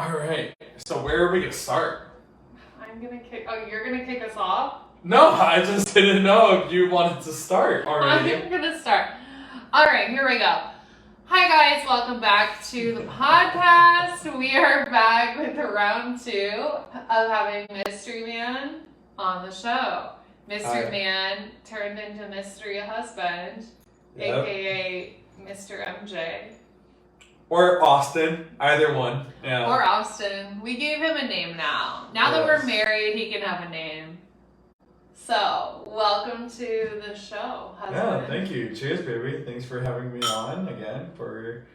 All right. So where are we gonna start? You're gonna kick us off? No, I just didn't know if you wanted to start already. I'm gonna start. All right, here we go. Hi guys, welcome back to the podcast. We are back with round 2 of having Mystery Man on the show. Mystery Man turned into Mystery Husband, aka Mr. MJ. Or Austin, either one. Yeah. Or Austin. We gave him a name now. Now that we're married, he can have a name. So, welcome to the show, husband. Yeah, thank you. Cheers, baby. Thanks for having me on again for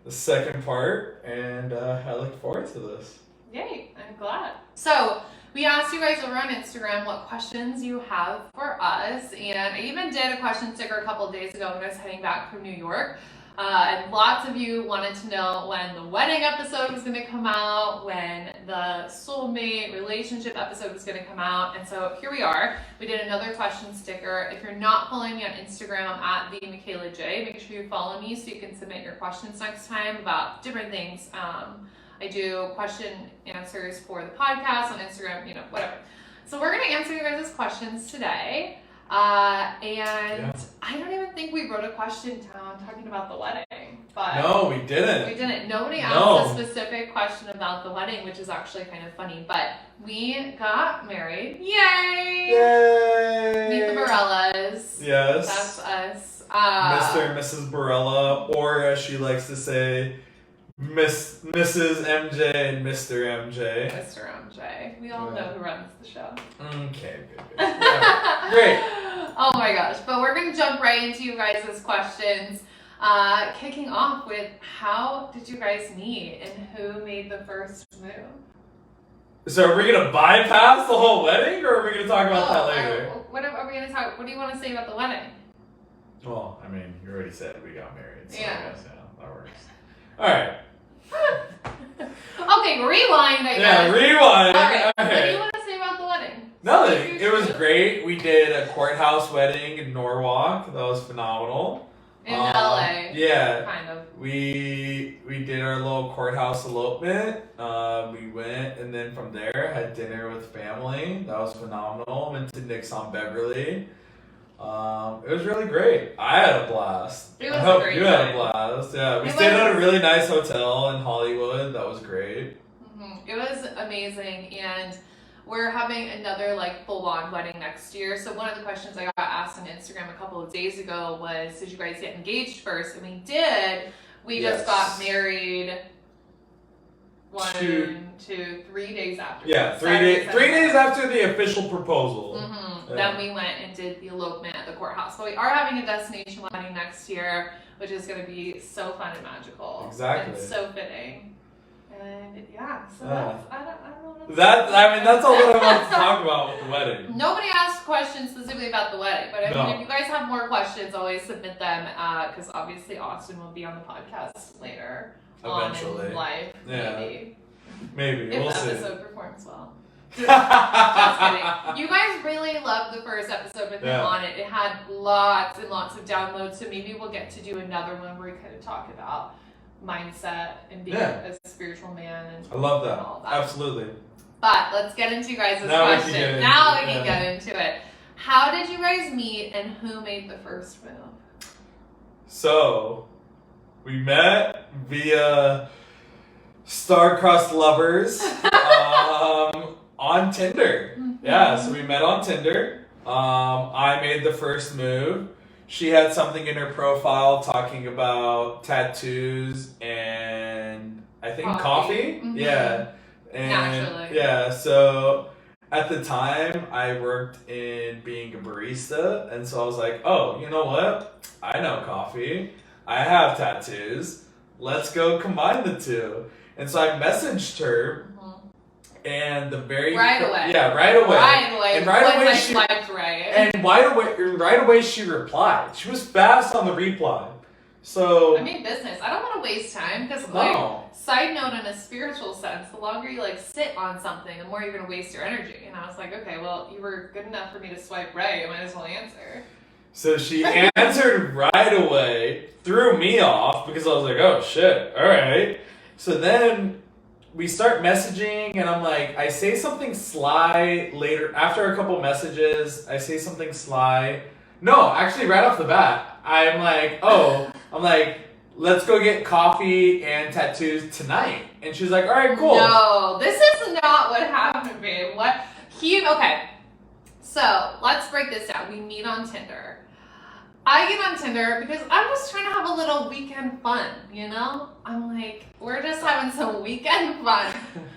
the second part, and I look forward to this. Yay, I'm glad. So, we asked you guys over on Instagram what questions you have for us, and I even did a question sticker a couple of days ago when I was heading back from New York. And lots of you wanted to know when the wedding episode was going to come out, when the soulmate relationship episode was going to come out, and so here we are. We did another question sticker. If you're not following me on Instagram, I'm at @themichaelaj. Make sure you follow me so you can submit your questions next time about different things. I do question answers for the podcast on Instagram, whatever. So we're going to answer you guys' questions today. I don't even think we wrote a question down talking about the wedding. But no, we didn't. We didn't. Nobody asked a specific question about the wedding, which is actually kind of funny. But we got married. Yay! Yay! Meet the Barellas. Yes. That's us. Mr. and Mrs. Barella, or as she likes to say, Mrs. MJ and Mr. MJ. Mr. MJ. We all know who runs the show. Okay, good. Yeah. Great. Oh my gosh. But we're going to jump right into you guys' questions. Kicking off with, how did you guys meet and who made the first move? So are we going to bypass the whole wedding, or are we going to talk about that later? What are we going to talk? What do you want to say about the wedding? Well, I mean, you already said we got married, so yeah. I guess, that works. All right. Okay, rewind, I guess. Yeah, rewind. All right. Okay. What do you want to say about the wedding? Nothing. It was great. We did a courthouse wedding in Norwalk. That was phenomenal. In LA. Yeah. Kind of. We did our little courthouse elopement. We went, and then from there had dinner with family. That was phenomenal. Went to Nick's on Beverly. It was really great. I had a blast. It was I hope great you had a blast. Yeah, we stayed at a really nice hotel in Hollywood. That was great. Mm-hmm. It was amazing, and we're having another full-on wedding next year. So one of the questions I got asked on Instagram a couple of days ago was, did you guys get engaged first? And we did. We just got married 3 days after. Yeah, 3 days. 3 days after the official proposal. Mm-hmm. Yeah. Then we went and did the elopement at the courthouse. But we are having a destination wedding next year, which is going to be so fun and magical. Exactly. And so fitting. And yeah, so that's, I don't know. That's all that I wanted to talk about with the wedding. Nobody asked questions specifically about the wedding, but if you guys have more questions, always submit them, because obviously Austin will be on the podcast later. Eventually. On in life, Maybe. If we'll the see. episode performs well. Just kidding. You guys really loved the first episode with him on it. It had lots and lots of downloads, so maybe we'll get to do another one where we kind of talk about mindset and being a spiritual man. And I love that. And all that. Absolutely. But let's get into you guys' question. Now we can get into it. How did you guys meet, and who made the first move? So, we met via star-crossed lovers on Tinder. Mm-hmm. Yeah, so we met on Tinder. I made the first move. She had something in her profile talking about tattoos and I think coffee. Mm-hmm. Yeah. And naturally. Yeah, so at the time I worked in being a barista, and so I was like, oh, you know what? I know coffee. I have tattoos. Let's go combine the two. And so I messaged her. And right away. And right away she replied. She was fast on the reply. So I mean, business. I don't want to waste time because, side note, in a spiritual sense, the longer you sit on something, the more you're gonna waste your energy. And I was like, okay, well, you were good enough for me to swipe right. I might as well answer. So she answered right away, threw me off because I was like, oh shit, all right. So then we start messaging, and I'm like, I say something sly later. After a couple messages, I say something sly. No, actually, right off the bat, I'm like, let's go get coffee and tattoos tonight. And she's like, all right, cool. No, this is not what happened, babe. Okay. So, let's break this down. We meet on Tinder. I get on Tinder because I'm just trying to have a little weekend fun, you know? I'm like, we're just having some weekend fun.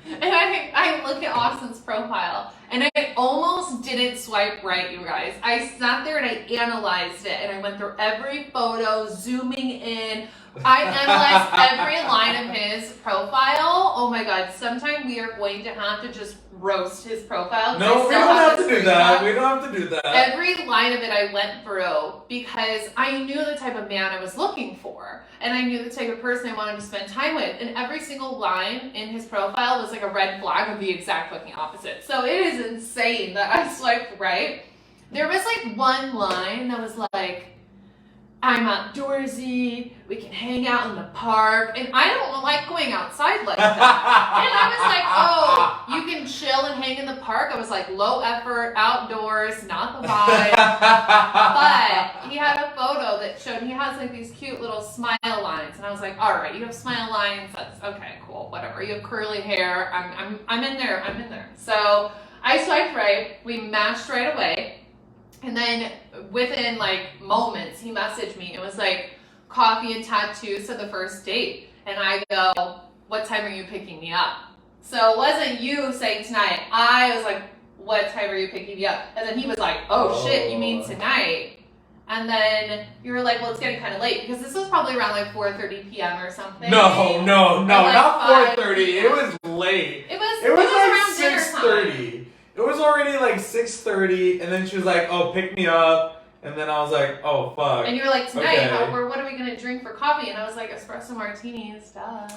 And I look at Austin's profile, and I almost didn't swipe right, you guys. I sat there and I analyzed it, and I went through every photo, zooming in. I analyzed every line of his profile. Oh my god, sometime we are going to have to just roast his profile. No, we don't have to do that. We don't have to do that. Every line of it I went through because I knew the type of man I was looking for. And I knew the type of person I wanted to spend time with. And every single line in his profile was like a red flag of the exact fucking opposite. So it is insane that I swiped right. There was like one line that was like, I'm outdoorsy, we can hang out in the park, and I don't like going outside like that. And I was like, oh, you can chill and hang in the park? I was like, low effort, outdoors, not the vibe. But he had a photo that showed he has like these cute little smile lines, and I was like, all right, you have smile lines, that's okay, cool, whatever. You have curly hair, I'm in there. So I swiped right, we matched right away. And then within like moments, he messaged me. It was like coffee and tattoos to the first date. And I go, what time are you picking me up? So it wasn't you saying tonight. I was like, what time are you picking me up? And then he was like, oh shit, you mean tonight? And then you were like, well, it's getting kind of late because this was probably around like 4:30 p.m. or something. No, like not 4:30. It was late. It was like around 6:30. It was already like 6:30, and then she was like, oh, pick me up. And then I was like, oh, fuck. And you were like, tonight, okay. What are we going to drink for coffee? And I was like, espresso martinis, duh.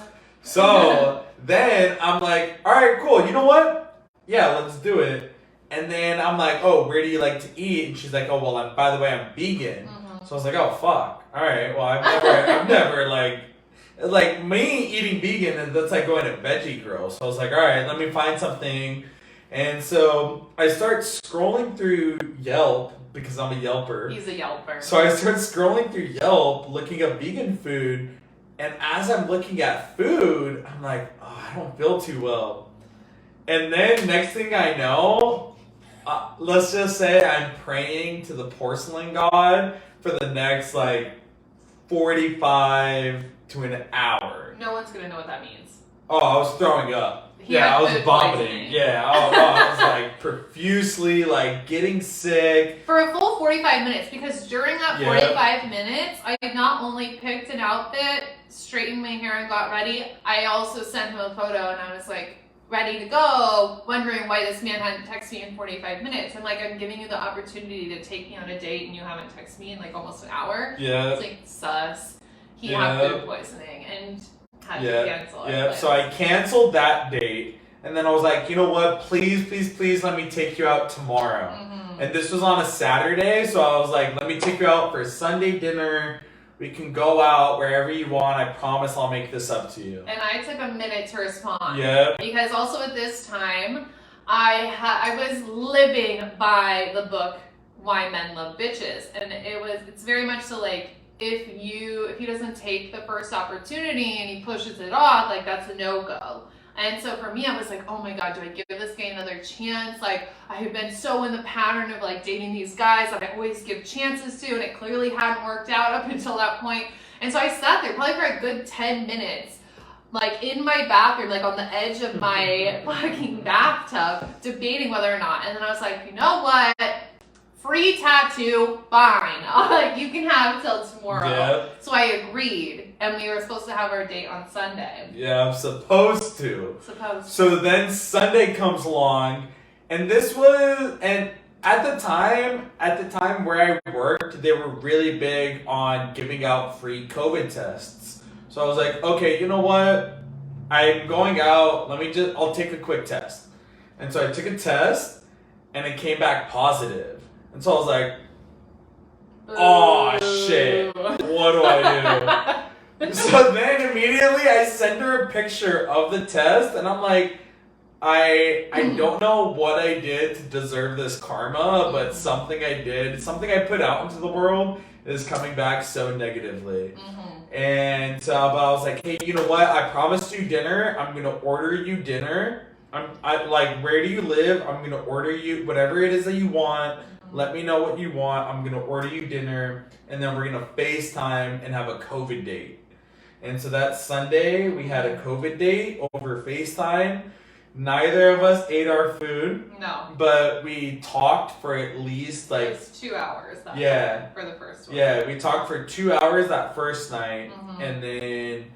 So then I'm like, all right, cool. You know what? Yeah, let's do it. And then I'm like, oh, where do you like to eat? And she's like, oh, well, by the way, I'm vegan. Mm-hmm. So I was like, oh, fuck. All right, well, I've never like me eating vegan, that's like going to Veggie Grill. So I was like, all right, let me find something. And so I start scrolling through Yelp because I'm a Yelper. He's a Yelper. So I start scrolling through Yelp looking up vegan food. And as I'm looking at food, I'm like, oh, I don't feel too well. And then next thing I know, let's just say I'm praying to the porcelain god for the next like 45 to an hour. No one's going to know what that means. Oh, I was throwing up. I was vomiting. Yeah, I was like profusely like getting sick. For a full 45 minutes, because during that 45 minutes, I not only picked an outfit, straightened my hair and got ready, I also sent him a photo and I was like, ready to go, wondering why this man hadn't texted me in 45 minutes. I'm like, I'm giving you the opportunity to take me on a date and you haven't texted me in like almost an hour. Yeah. It's like, sus. He had food poisoning and had to cancel. Yeah, so I canceled that date. And then I was like, you know what? Please let me take you out tomorrow. Mm-hmm. And this was on a Saturday. So I was like, let me take you out for a Sunday dinner. We can go out wherever you want. I promise I'll make this up to you. And I took a minute to respond. Yeah. Because also at this time, I was living by the book Why Men Love Bitches. And it's very much so like, if he doesn't take the first opportunity and he pushes it off, like that's a no-go. And so for me, I was like, oh my God, do I give this guy another chance? Like, I have been so in the pattern of like dating these guys that I always give chances to, and it clearly hadn't worked out up until that point. And so I sat there probably for a good 10 minutes, like in my bathroom, like on the edge of my fucking bathtub, debating whether or not. And then I was like, you know what? Free tattoo, fine. Like, you can have till tomorrow. Yeah. So I agreed, and we were supposed to have our date on Sunday. Yeah, I'm supposed to. Supposed to. So then Sunday comes along, and at the time where I worked, they were really big on giving out free COVID tests. So I was like, okay, you know what? I'm going out. I'll take a quick test. And so I took a test, and it came back positive. And so I was like, oh shit, what do I do? So then immediately I send her a picture of the test, and I'm like, I don't know what I did to deserve this karma, but something I did, something I put out into the world is coming back so negatively. And but I was like, hey, you know what? I promised you dinner. I'm gonna order you dinner. I like, where do you live? I'm gonna order you whatever it is that you want. Let me know what you want. I'm gonna order you dinner, and then we're gonna FaceTime and have a COVID date. And so that Sunday we had a COVID date over FaceTime. Neither of us ate our food. No. But we talked for at least like... It was 2 hours that yeah. for the first one. Yeah, we talked for 2 hours that first night. And then...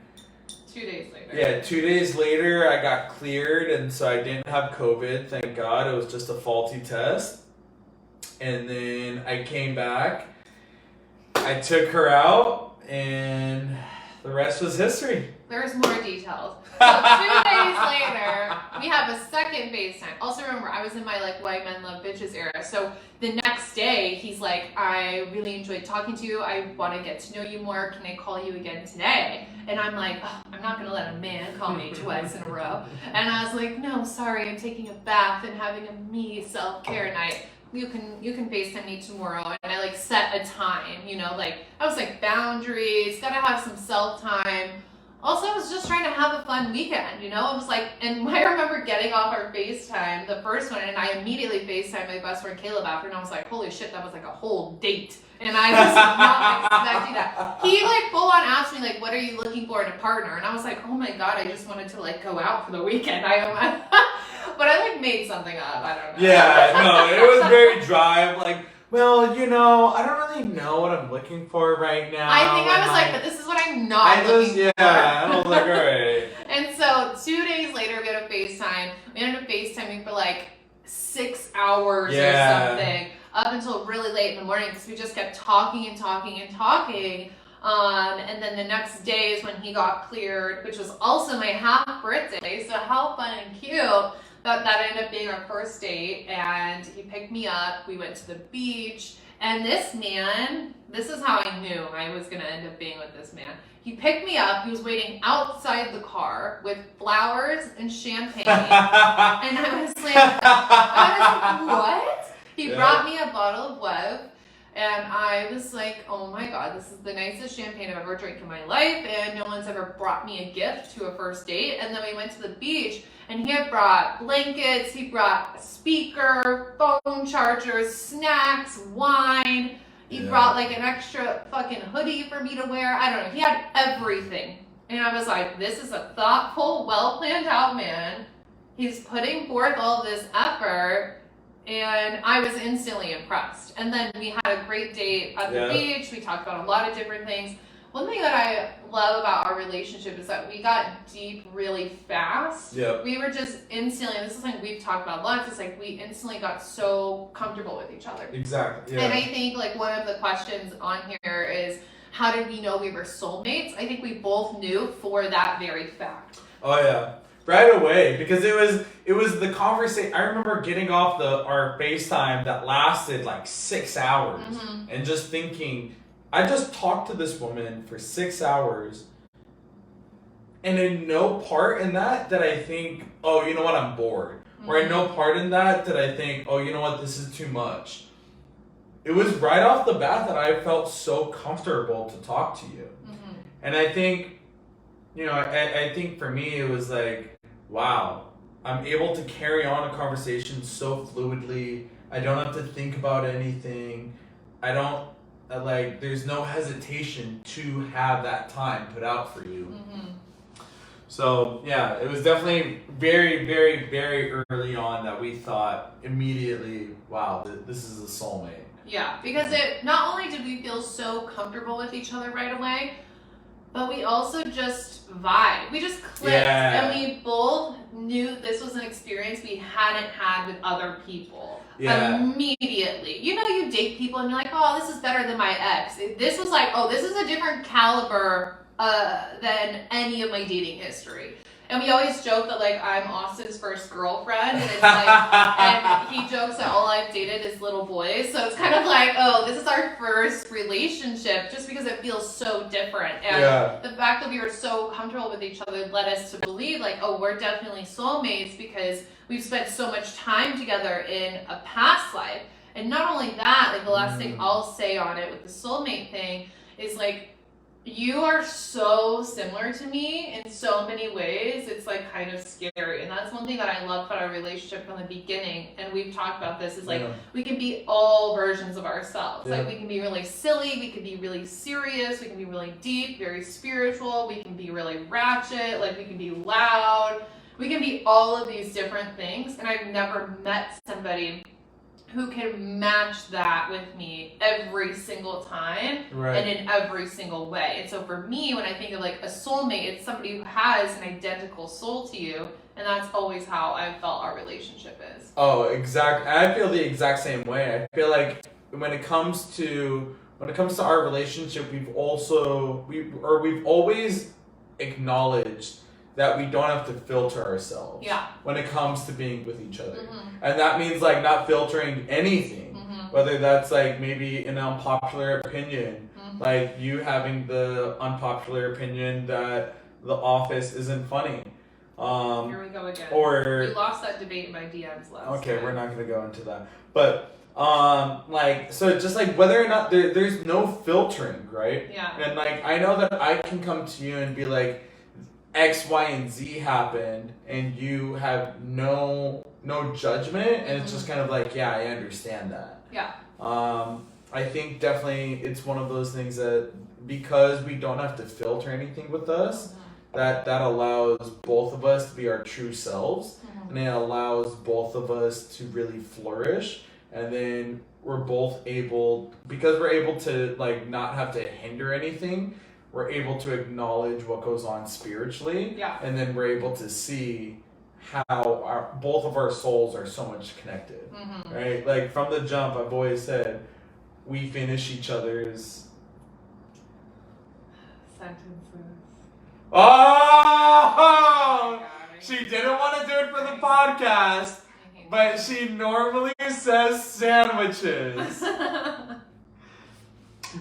2 days later. Yeah, 2 days later I got cleared, and so I didn't have COVID, thank God. It was just a faulty test. And then I came back. I took her out, and the rest was history. There's more details. So 2 days later, we have a second FaceTime. Also remember, I was in my like white men love bitches era. So the next day, he's like, I really enjoyed talking to you. I want to get to know you more. Can I call you again today? And I'm like, oh, I'm not going to let a man call me twice in a row. And I was like, no, sorry, I'm taking a bath and having a me self-care night. You can FaceTime me tomorrow. And I like set a time, you know, like I was like boundaries, gotta have some self-time. Also, I was just trying to have a fun weekend, you know? I was like, and I remember getting off our FaceTime, the first one, and I immediately FaceTimed my best friend Caleb after, and I was like, holy shit, that was like a whole date. And I was not expecting that. He like full on asked me like, what are you looking for in a partner? And I was like, oh my God, I just wanted to like go out for the weekend. But I like made something up, I don't know. Yeah, no, it was very dry. Like, well, you know, I don't really know what I'm looking for right now. I think I was like, but this is what I'm not looking for. Yeah, I was like, all right. And so 2 days later, we had a FaceTime. We ended up FaceTiming for like 6 hours or something, up until really late in the morning, because we just kept talking and talking and talking. And then the next day is when he got cleared, which was also my half birthday. So how fun and cute. But that ended up being our first date, and he picked me up. We went to the beach, and this man, this is how I knew I was gonna end up being with this man. He picked me up. He was waiting outside the car with flowers and champagne, and I was like, what? He brought me a bottle of Web. And I was like, oh my God, this is the nicest champagne I've ever drank in my life, and no one's ever brought me a gift to a first date. And then we went to the beach, and he had brought blankets, he brought a speaker, phone chargers, snacks, wine. He brought like an extra fucking hoodie for me to wear. I don't know. He had everything. And I was like, this is a thoughtful, well planned out man. He's putting forth all this effort. And I was instantly impressed. And then we had a great date at the beach. We talked about a lot of different things. One thing that I love about our relationship is that we got deep really fast. Yep. We were just instantly, this is something we've talked about lots, it's like we instantly got so comfortable with each other. Exactly. Yeah. And I think like one of the questions on here is, how did we know we were soulmates? I think we both knew for that very fact. Oh yeah. Right away, because it was the conversation. I remember getting off our FaceTime that lasted like 6 hours, and just thinking, I just talked to this woman for 6 hours, and in no part in that I think, oh, you know what, I'm bored, or in no part in that I think, oh, you know what, this is too much. It was right off the bat that I felt so comfortable to talk to you, and I think, you know, I think for me it was like, wow, I'm able to carry on a conversation so fluidly. I don't have to think about anything. I don't, there's no hesitation to have that time put out for you. So, yeah, it was definitely very, very, very early on that we thought immediately, wow, this is a soulmate. Yeah, because it not only did we feel so comfortable with each other right away, but we also just vibed. We just clicked, and we both knew this was an experience we hadn't had with other people. Immediately. You know, you date people and you're like, oh, this is better than my ex. This was like, oh, this is a different caliber than any of my dating history. And we always joke that like I'm Austin's first girlfriend, and it's like, and he jokes that all I've dated is little boys. So it's kind of like, oh, this is our first relationship, just because it feels so different. And the fact that we were so comfortable with each other led us to believe like, oh, we're definitely soulmates because we've spent so much time together in a past life. And not only that, like the last thing I'll say on it with the soulmate thing is like, you are so similar to me in so many ways. It's like kind of scary. And that's one thing that I love about our relationship from the beginning. And we've talked about this is like, we can be all versions of ourselves. Like we can be really silly. We can be really serious. We can be really deep, very spiritual. We can be really ratchet. Like we can be loud. We can be all of these different things. And I've never met somebody who can match that with me every single time and in every single way. And so for me, when I think of like a soulmate, it's somebody who has an identical soul to you, and that's always how I've felt our relationship is. Oh, exactly. I feel the exact same way. I feel like when it comes to our relationship, we've always acknowledged that we don't have to filter ourselves when it comes to being with each other. And that means like not filtering anything, whether that's like maybe an unpopular opinion, like you having the unpopular opinion that The Office isn't funny. Here we go again. Or we lost that debate in my DMs last Okay, time. we're not gonna go into that. But like, so just like whether or not there's no filtering, right? Yeah. And like I know that I can come to you and be like, X, Y, and Z happened, and you have no judgment, and it's just kind of like, yeah, I understand that. Yeah. I think definitely it's one of those things that because we don't have to filter anything with us, that allows both of us to be our true selves, and it allows both of us to really flourish, and then we're both able, because we're able to like not have to hinder anything, we're able to acknowledge what goes on spiritually, and then we're able to see how both of our souls are so much connected, right? Like from the jump, I've always said, we finish each other's sentences. Oh! She didn't want to do it for the podcast, but she normally says sandwiches.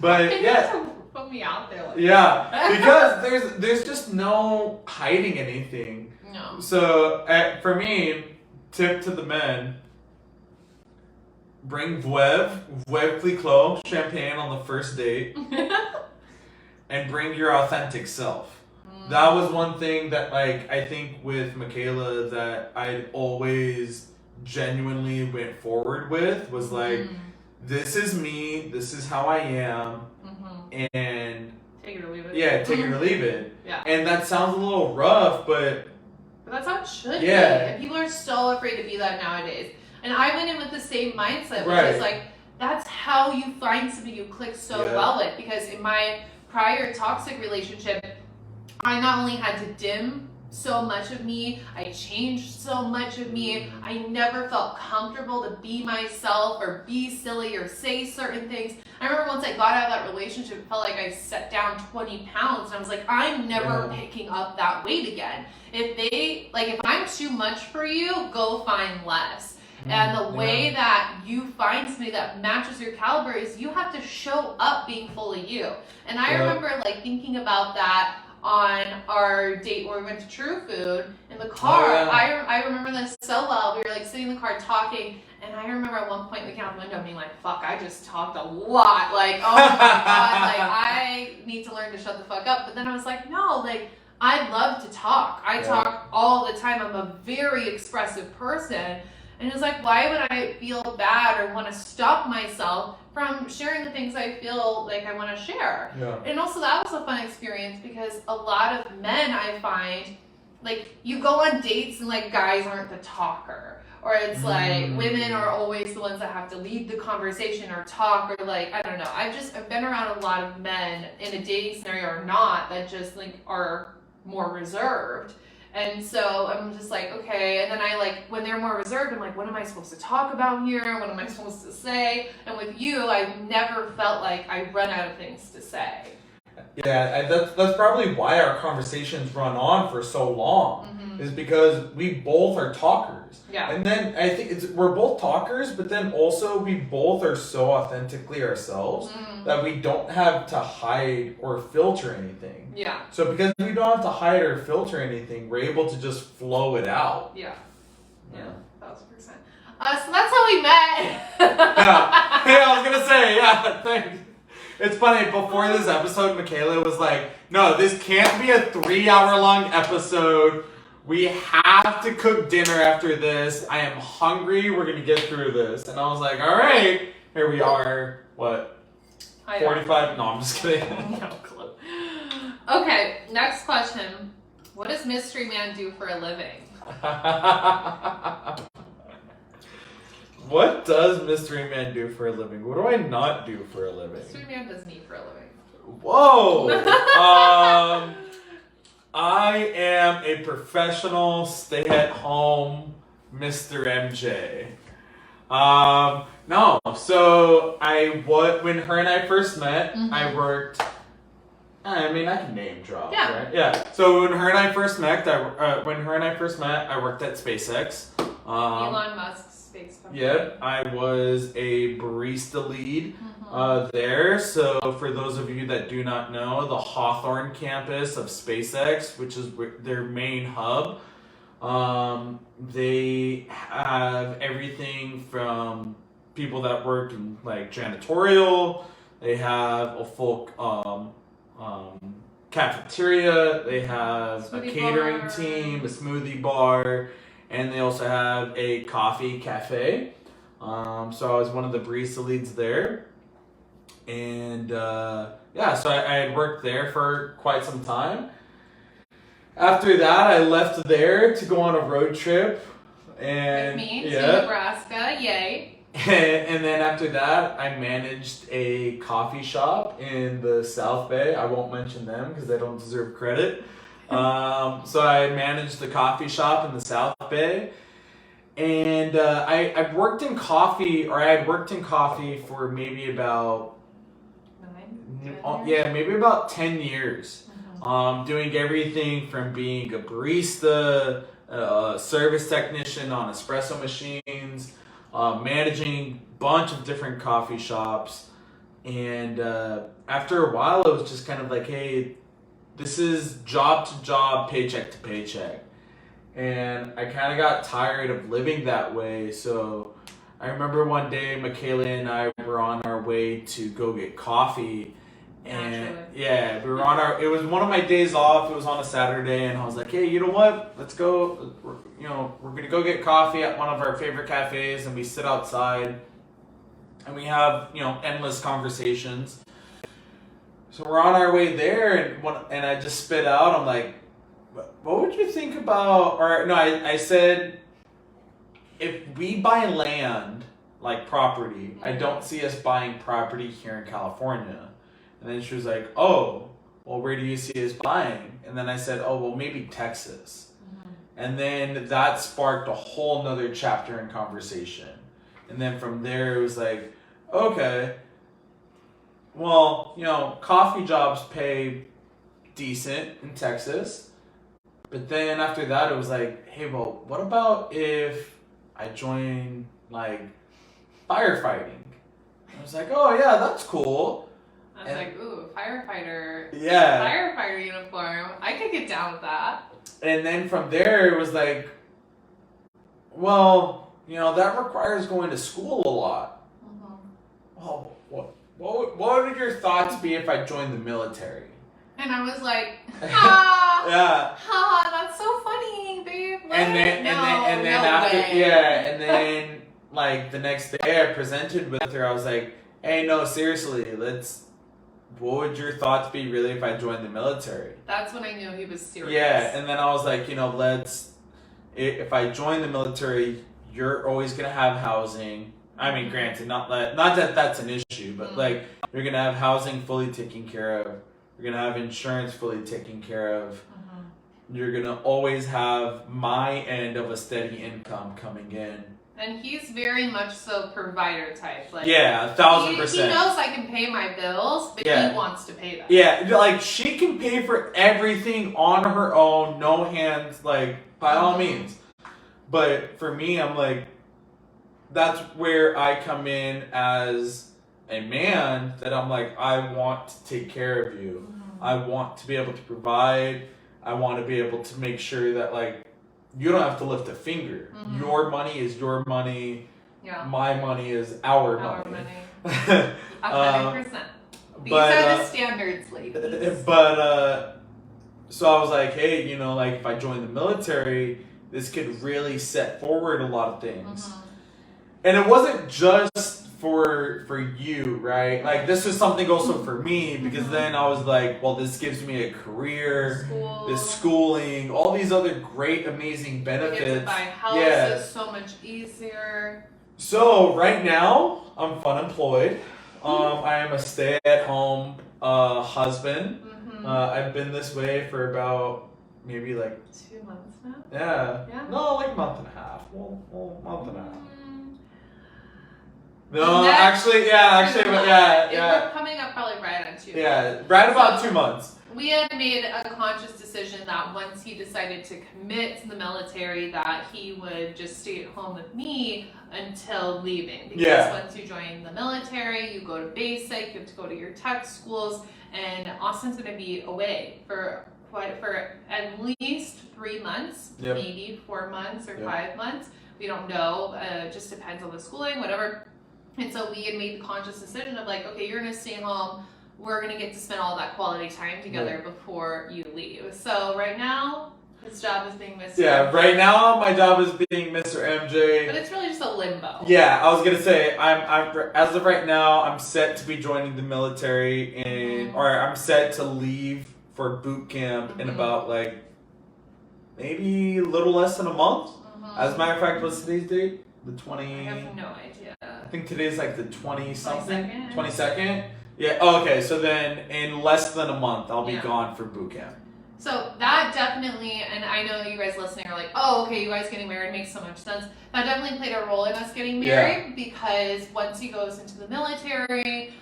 But yeah. Put me out there like because there's just no hiding anything. No. So for me, tip to the men: bring Veuve Clicquot champagne on the first date, and bring your authentic self. That was one thing that like I think with Michaela that I'd always genuinely went forward with was like, this is me, this is how I am. And take it or leave it. Yeah, take it or leave it. Yeah. And that sounds a little rough, but that's how it should be. And people are so afraid to be that nowadays. And I went in with the same mindset, which is like, that's how you find somebody you click so well with. Because in my prior toxic relationship, I not only had to dim so much of me, I changed so much of me, I never felt comfortable to be myself or be silly or say certain things. I remember once I got out of that relationship, it felt like I set down 20 pounds, and I was like, I'm never picking up that weight again. If I'm too much for you, go find less. And the way that you find somebody that matches your caliber is you have to show up being fully you. And I remember like thinking about that on our date where we went to True Food in the car. I remember this so well. We were like sitting in the car talking, and I remember at one point looking out the window being like, fuck, I just talked a lot. Like, oh my god, like I need to learn to shut the fuck up. But then I was like, no, like I love to talk. I talk all the time. I'm a very expressive person. And it's like, why would I feel bad or want to stop myself from sharing the things I feel like I want to share? And also that was a fun experience because a lot of men I find, like you go on dates and like guys aren't the talker. Or it's like women are always the ones that have to lead the conversation or talk or like, I don't know. I've been around a lot of men in a dating scenario or not that just like are more reserved. And so I'm just like, okay. And then I like, when they're more reserved, I'm like, what am I supposed to talk about here? What am I supposed to say? And with you, I've never felt like I run out of things to say. Yeah, that's probably why our conversations run on for so long. Is because we both are talkers. Yeah. And then I think we're both talkers, but then also we both are so authentically ourselves that we don't have to hide or filter anything. Yeah. So because we don't have to hide or filter anything, we're able to just flow it out. Yeah. Yeah. 1,000%. So that's how we met. Yeah. Hey, I was gonna say, yeah, thanks. It's funny, before this episode, Michaela was like, no, this can't be a 3-hour long episode. We have to cook dinner after this. I am hungry. We're going to get through this. And I was like, all right, here we are. What? 45? No, I'm just kidding. No clue. Okay, next question. What does Mystery Man do for a living? What does Mystery Man do for a living? What do I not do for a living? Mystery Man does me for a living. Whoa! I am a professional stay-at-home Mr. MJ. No, so when her and I first met, I worked. I mean, I can name drop, right? Yeah. So when her and I first met, I worked at SpaceX. Elon Musk's space company. Yeah, I was a barista lead there. So for those of you that do not know, the Hawthorne campus of SpaceX, which is their main hub, they have everything from people that work in like janitorial. They have a full cafeteria. They have a catering team, a smoothie bar, and they also have a coffee cafe. So I was one of the barista leads there. And so I had worked there for quite some time. After that, I left there to go on a road trip. And, with me to Nebraska, yay. And then after that, I managed a coffee shop in the South Bay. I won't mention them because they don't deserve credit. So I managed the coffee shop in the South Bay. And I had worked in coffee for maybe about 10 years. Doing everything from being a barista, service technician on espresso machines, managing a bunch of different coffee shops. And after a while, it was just kind of like, hey, this is job to job, paycheck to paycheck. And I kind of got tired of living that way. So I remember one day, Michaela and I were on our way to go get coffee. And we were it was one of my days off. It was on a Saturday, and I was like, hey, you know what? Let's go. We're going to go get coffee at one of our favorite cafes, and we sit outside and we have, endless conversations. So we're on our way there, and I just spit out, I'm like, what would you think about, I said, if we buy land, like property, I don't see us buying property here in California. And then she was like, oh, well, where do you see us buying? And then I said, oh, well, maybe Texas. And then that sparked a whole nother chapter in conversation. And then from there, it was like, okay, well, coffee jobs pay decent in Texas. But then after that, it was like, hey, well, what about if I join, like, firefighting? I was like, oh, yeah, that's cool. I was like, ooh, firefighter. Yeah. Firefighter uniform. I could get down with that. And then from there, it was like, well, that requires going to school a lot. Well, what would your thoughts be if I joined the military? And I was like, yeah. That's so funny, babe. What? And then like the next day I presented with her, I was like, hey, no, seriously, what would your thoughts be really if I joined the military? That's when I knew he was serious. Yeah, and then I was like, if I join the military, you're always going to have housing. I mean, granted, not that that's an issue, but like, you're going to have housing fully taken care of. You're going to have insurance fully taken care of. You're gonna always have my end of a steady income coming in. And he's very much so provider type. Like, yeah, 1,000%. He knows I can pay my bills, but Yeah. he wants to pay them. Yeah, like she can pay for everything on her own, no hands, like by all means. But for me, I'm like, that's where I come in as a man, that I'm like, I want to take care of you. I want to be able to provide. I want to be able to make sure that, like, you don't have to lift a finger. Your money is your money. Yeah. My money is our money. 100%. These are the standards, ladies. But, so I was like, hey, you know, like, if I join the military, this could really set forward a lot of things. And it wasn't just for you, right? Like, this is something also for me, because then I was like, well, this gives me a career, this schooling, all these other great, amazing benefits. You get to buy houses so much easier. So right now, I'm unemployed. I am a stay-at-home husband. I've been this way for about maybe like 2 months now. Yeah. No, like a month and a half. Well, month and a half. No, but yeah. We're coming up probably right on 2 months. Yeah, right about 2 months. We had made a conscious decision that once he decided to commit to the military, that he would just stay at home with me until leaving. Because once you join the military, you go to basic, you have to go to your tech schools, and Austin's going to be away for at least 3 months, maybe 4 months or 5 months. We don't know. It just depends on the schooling, whatever. And so we had made the conscious decision of like, okay, you're going to stay home. We're going to get to spend all that quality time together before you leave. So right now, his job is being Mr. Yeah, MJ. right now my job is being Mr. MJ. But it's really just a limbo. Yeah, I was going to say, I'm as of right now, I'm set to be joining the military or I'm set to leave for boot camp in about like maybe a little less than a month. As a matter of fact, what's today's date? The 20... I have no idea. I think today's like the 20-something? 22nd? 22nd? Yeah, okay, so then in less than a month, I'll be gone for boot camp. So that definitely, and I know you guys listening are like, oh, okay, you guys getting married makes so much sense. That definitely played a role in us getting married because once he goes into the military,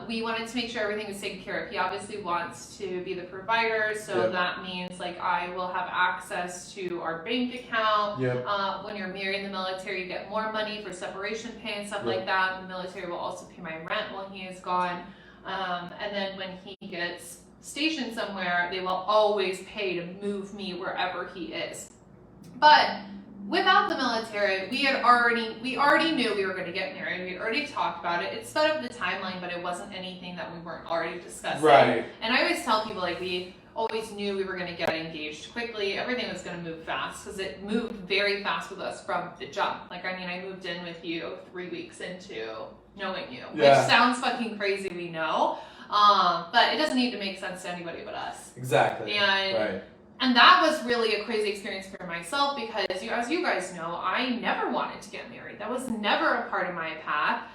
we wanted to make sure everything was taken care of. He obviously wants to be the provider, so that means like I will have access to our bank account. When you're married in the military, you get more money for separation pay and stuff like that. The military will also pay my rent while he is gone. And then when he gets stationed somewhere, they will always pay to move me wherever he is. But without the military, we already knew we were going to get married. We had already talked about it. It sped up the timeline, but it wasn't anything that we weren't already discussing. Right. And I always tell people, like, we always knew we were going to get engaged quickly. Everything was going to move fast because it moved very fast with us from the jump. Like, I mean, I moved in with you 3 weeks into knowing you, which sounds fucking crazy, we know. But it doesn't need to make sense to anybody but us. Exactly. And that was really a crazy experience for myself because, as you guys know, I never wanted to get married. That was never a part of my path.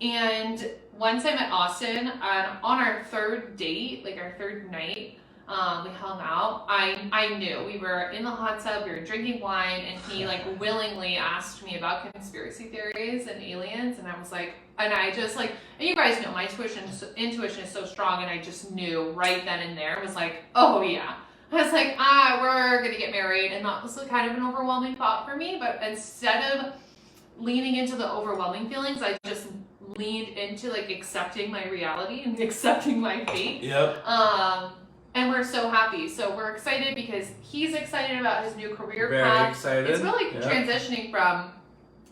And once I met Austin, on our third date, like our third night, we hung out. I knew we were in the hot tub, we were drinking wine, and he like willingly asked me about conspiracy theories and aliens, and I was like, and I just like, and you guys know my intuition is so strong, and I just knew right then and there, was like, oh yeah. I was like, we're gonna get married, and that was kind of an overwhelming thought for me, but instead of leaning into the overwhelming feelings, I just leaned into like accepting my reality and accepting my fate. And we're so happy. So we're excited because he's excited about his new career path. Very excited. It's really transitioning from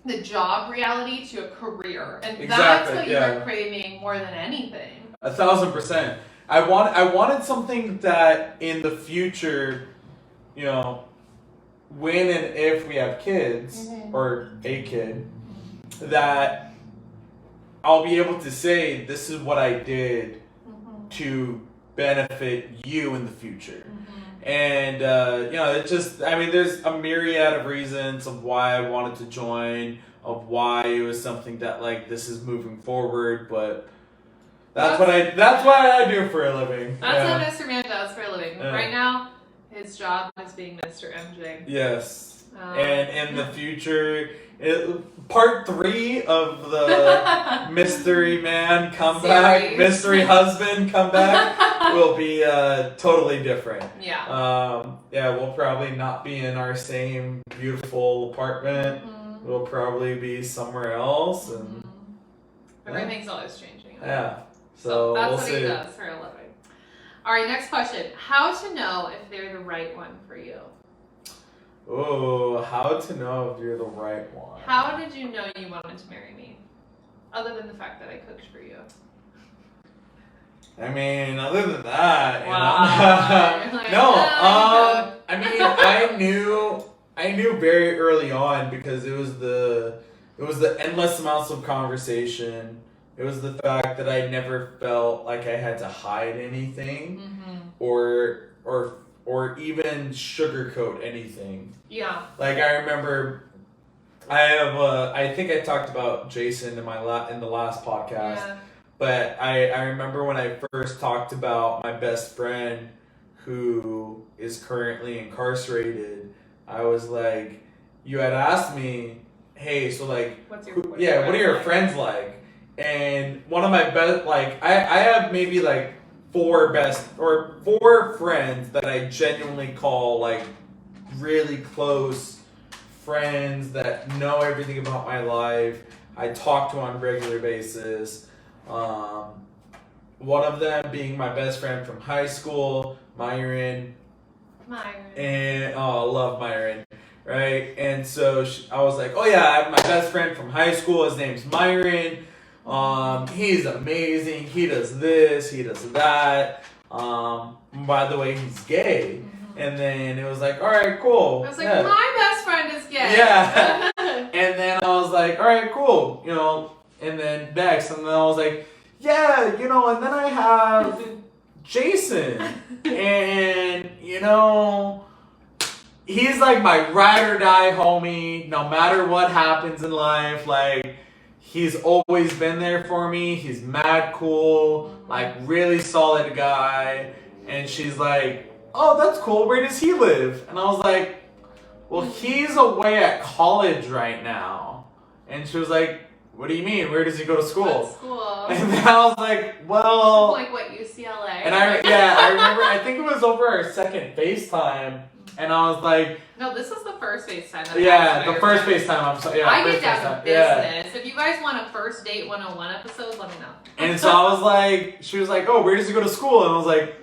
the job reality to a career. And that's what you're craving more than anything. 1,000%. I wanted something that in the future, you know, when and if we have kids, or a kid, that I'll be able to say, this is what I did to benefit you in the future. And, you know, it just, I mean, there's a myriad of reasons of why I wanted to join, of why it was something that, like, this is moving forward, but that's what I do for a living. That's what Mr. Man does for a living. Right now, His job is being Mr. MJ. Yes. And in the future, part 3 of the mystery man comeback, mystery husband comeback will be totally different. Yeah. Yeah, we'll probably not be in our same beautiful apartment. Mm-hmm. We'll probably be somewhere else, and everything's always changing. Yeah. So that's we'll what see. he does for a living. All right, next question. How to know if they're the right one for you? Oh, how to know if you're the right one? How did you know you wanted to marry me? Other than the fact that I cooked for you. I mean, other than that, Wow. you know. Like, No, I mean, I knew very early on because it was the endless amounts of conversation. It was the fact that I never felt like I had to hide anything, or even sugarcoat anything. Yeah. Like I remember, I think I talked about Jason in the last podcast. Yeah. But I remember when I first talked about my best friend who is currently incarcerated, I was like, you had asked me, hey, so like, what are your friends like? And one of my best, like, I have maybe like 4 friends that I genuinely call like really close friends that know everything about my life. I talk to on a regular basis. One of them being my best friend from high school, Myron. And I love Myron, right? And so I was like, oh yeah, I have my best friend from high school. His name's Myron. He's amazing. He does this. He does that. By the way, he's gay. And then it was like, all right, cool. I was like, my best friend is gay. Yeah. And then I was like, all right, cool. You know. And then next, and then I was like, yeah, you know, and then I have Jason, and you know, he's like my ride or die homie. No matter what happens in life, like he's always been there for me. He's mad cool, like really solid guy. And she's like, oh, that's cool. Where does he live? And I was like, well, he's away at college right now. And she was like, what do you mean? Where does he go to school? What school? And then I was like, well... Like what, UCLA? And I remember, I think it was over our second FaceTime, and I was like... No, this is the first FaceTime. The first FaceTime, I'm sorry. Yeah, I get down to business. Yeah. If you guys want a first date 101 episode, let me know. And so I was like, she was like, oh, where does he go to school? And I was like,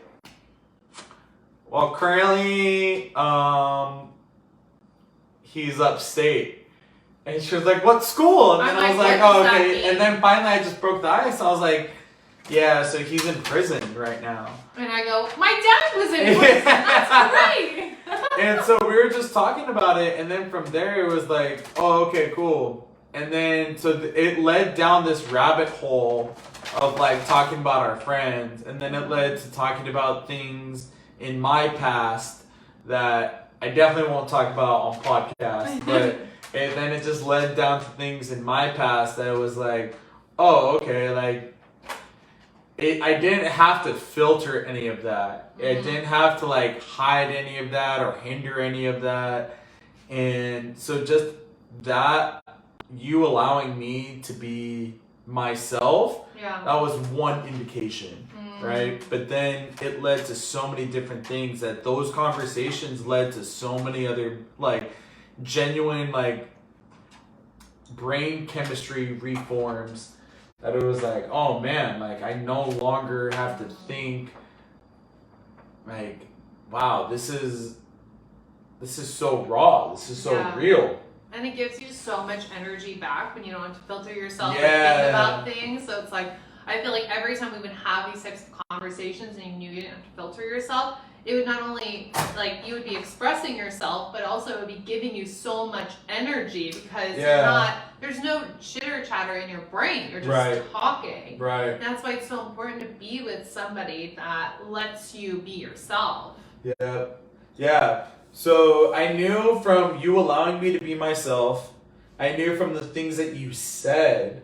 well, currently, he's upstate. And she was like, what school? And then I was like, oh, okay. And then finally I just broke the ice. I was like, yeah, so he's in prison right now. And I go, my dad was in prison. That's great. And so we were just talking about it. And then from there it was like, oh, okay, cool. And then so it led down this rabbit hole of like talking about our friends. And then it led to talking about things in my past that I definitely won't talk about on podcasts. But... And then it just led down to things in my past that it was like, oh, okay, like, I didn't have to filter any of that. I didn't have to, like, hide any of that or hinder any of that. And so just that, you allowing me to be myself, that was one indication, right? But then it led to so many different things that those conversations led to so many other, like, genuine like brain chemistry reforms that it was like, oh man, like I no longer have to think like, wow, this is so raw, this is so real. And it gives you so much energy back when you don't have to filter yourself and think about things. So it's like, I feel like every time we would have these types of conversations and you knew you didn't have to filter yourself, it would not only, like, you would be expressing yourself, but also it would be giving you so much energy because there's no chitter chatter in your brain. You're just talking. Right. And that's why it's so important to be with somebody that lets you be yourself. Yeah. Yeah. So I knew from you allowing me to be myself, I knew from the things that you said,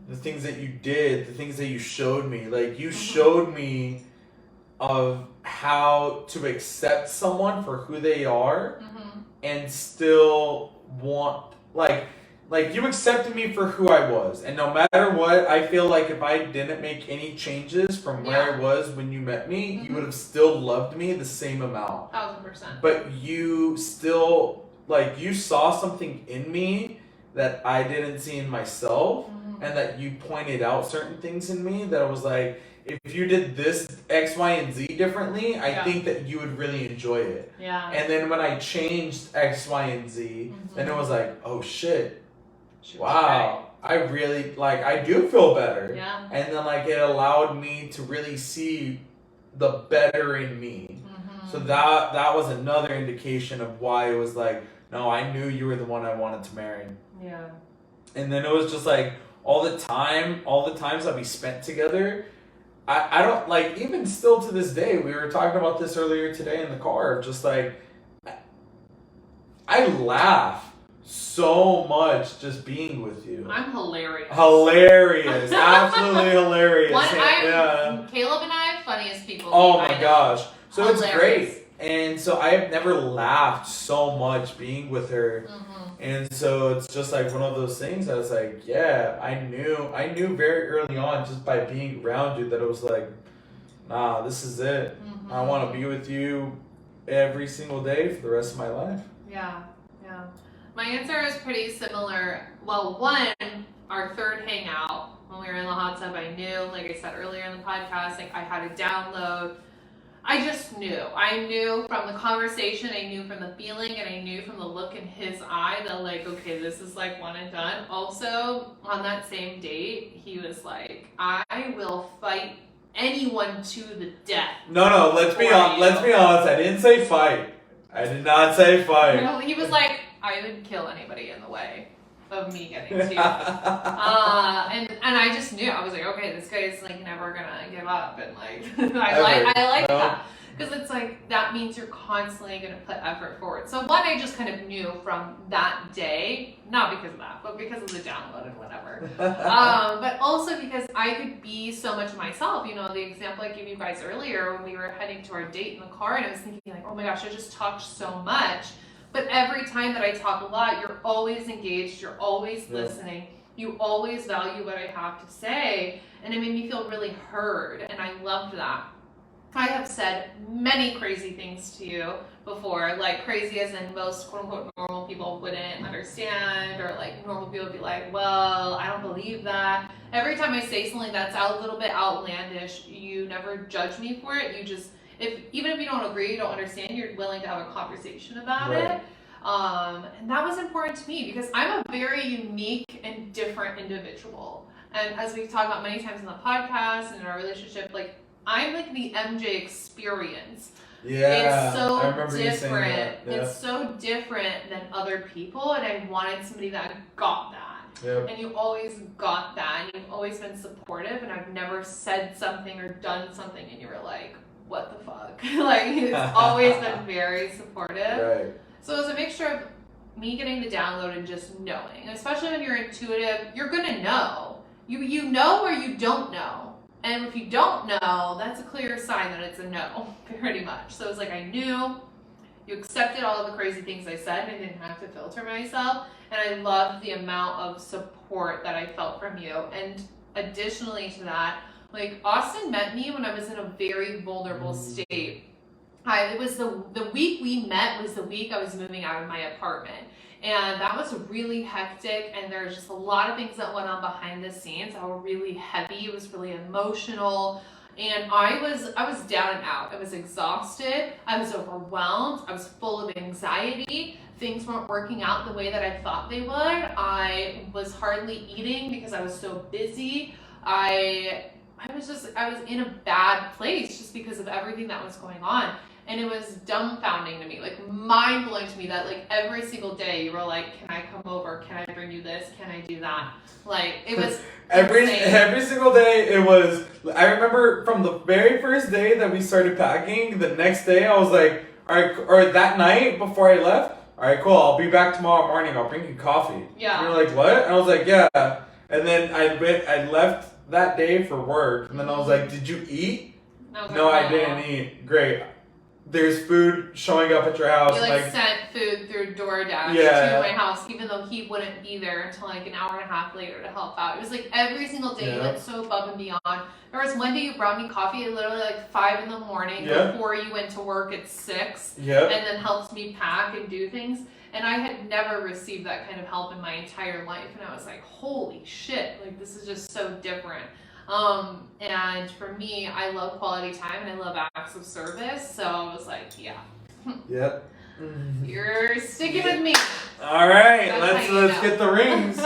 the things that you did, the things that you showed me. Like, you showed me of how to accept someone for who they are and still want like you accepted me for who I was, and no matter what, I feel like if I didn't make any changes from where I was when you met me, you would have still loved me the same amount. 1000%. But you still, like, you saw something in me that I didn't see in myself, and that you pointed out certain things in me that I was like, if you did this X, Y, and Z differently, I think that you would really enjoy it. Yeah. And then when I changed X, Y, and Z, then it was like, oh shit. Wow, I really, like, I do feel better. Yeah. And then, like, it allowed me to really see the better in me. So that was another indication of why it was like, no, I knew you were the one I wanted to marry. Yeah. And then it was just like, all the times that we spent together, I don't, like, even still to this day, we were talking about this earlier today in the car, just like, I laugh so much just being with you. I'm hilarious. Hilarious. Absolutely hilarious. Caleb and I, funniest people. Oh my gosh. So hilarious. It's great. And so I have never laughed so much being with her. And so it's just like one of those things I was like, yeah, I knew very early on just by being around you that it was like, nah, this is it. I want to be with you every single day for the rest of my life. Yeah. My answer is pretty similar. Well, one, our third hangout, when we were in the hot tub, I knew, like I said earlier in the podcast, like I had a download. I just knew. I knew from the conversation, I knew from the feeling, and I knew from the look in his eye that, like, okay, this is like one and done. Also, on that same date, he was like, I will fight anyone to the death. No, let's be honest. I didn't say fight. I did not say fight. No, he was like, I would kill anybody in the way of me getting to you. And I just knew. I was like, okay, this guy's like never gonna give up, and like I like that, because it's like that means you're constantly gonna put effort forward. So one, I just kind of knew from that day, not because of that, but because of the download and whatever. But also because I could be so much myself. You know, the example I gave you guys earlier when we were heading to our date in the car, and I was thinking like, oh my gosh, I just talked so much. But every time that I talk a lot, you're always engaged, you're always listening, you always value what I have to say, and it made me feel really heard, and I loved that. I have said many crazy things to you before, like crazy as in most quote-unquote normal people wouldn't understand, or like normal people would be like, well, I don't believe that. Every time I say something that's a little bit outlandish, you never judge me for it, you just, even if you don't agree, you don't understand, you're willing to have a conversation about it. And that was important to me because I'm a very unique and different individual. And as we've talked about many times in the podcast and in our relationship, like I'm like the MJ experience. Yeah, it's so I remember different. you saying that. Yeah. It's so different than other people, and I wanted somebody that got that. Yep. And you always got that, and you've always been supportive, and I've never said something or done something and you were like, what the fuck? Like, it's always been very supportive. Right. So it was a mixture of me getting the download and just knowing. Especially when you're intuitive, you're gonna know. You know or you don't know. And if you don't know, that's a clear sign that it's a no, pretty much. So it was like I knew, you accepted all of the crazy things I said, and I didn't have to filter myself. And I loved the amount of support that I felt from you. And additionally to that, like Austin met me when I was in a very vulnerable state. It was the week we met was the week I was moving out of my apartment. And that was really hectic, and there's just a lot of things that went on behind the scenes that were really heavy. It was really emotional, and I was down and out. I was exhausted. I was overwhelmed. I was full of anxiety. Things weren't working out the way that I thought they would. I was hardly eating because I was so busy. I was in a bad place just because of everything that was going on. And it was dumbfounding to me, like mind-blowing to me that like every single day you were like, can I come over? Can I bring you this? Can I do that? Like it was every single day it was. I remember from the very first day that we started packing, the next day I was like, all right, or that night before I left, all right, cool, I'll be back tomorrow morning. I'll bring you coffee. Yeah. And you're like, what? And I was like, yeah. And then I left that day for work, and then I was like, did you eat? No, I didn't eat. Great. There's food showing up at your house. He sent food through DoorDash to my house, even though he wouldn't be there until like an hour and a half later to help out. It was like every single day you went so above and beyond. There was one day you brought me coffee at literally like 5 in the morning before you went to work at 6, and then helped me pack and do things. And I had never received that kind of help in my entire life, and I was like, holy shit, like this is just so different. And for me, I love quality time and I love acts of service, so I was like, Yep. You're sticking with me. All right, let's get the rings.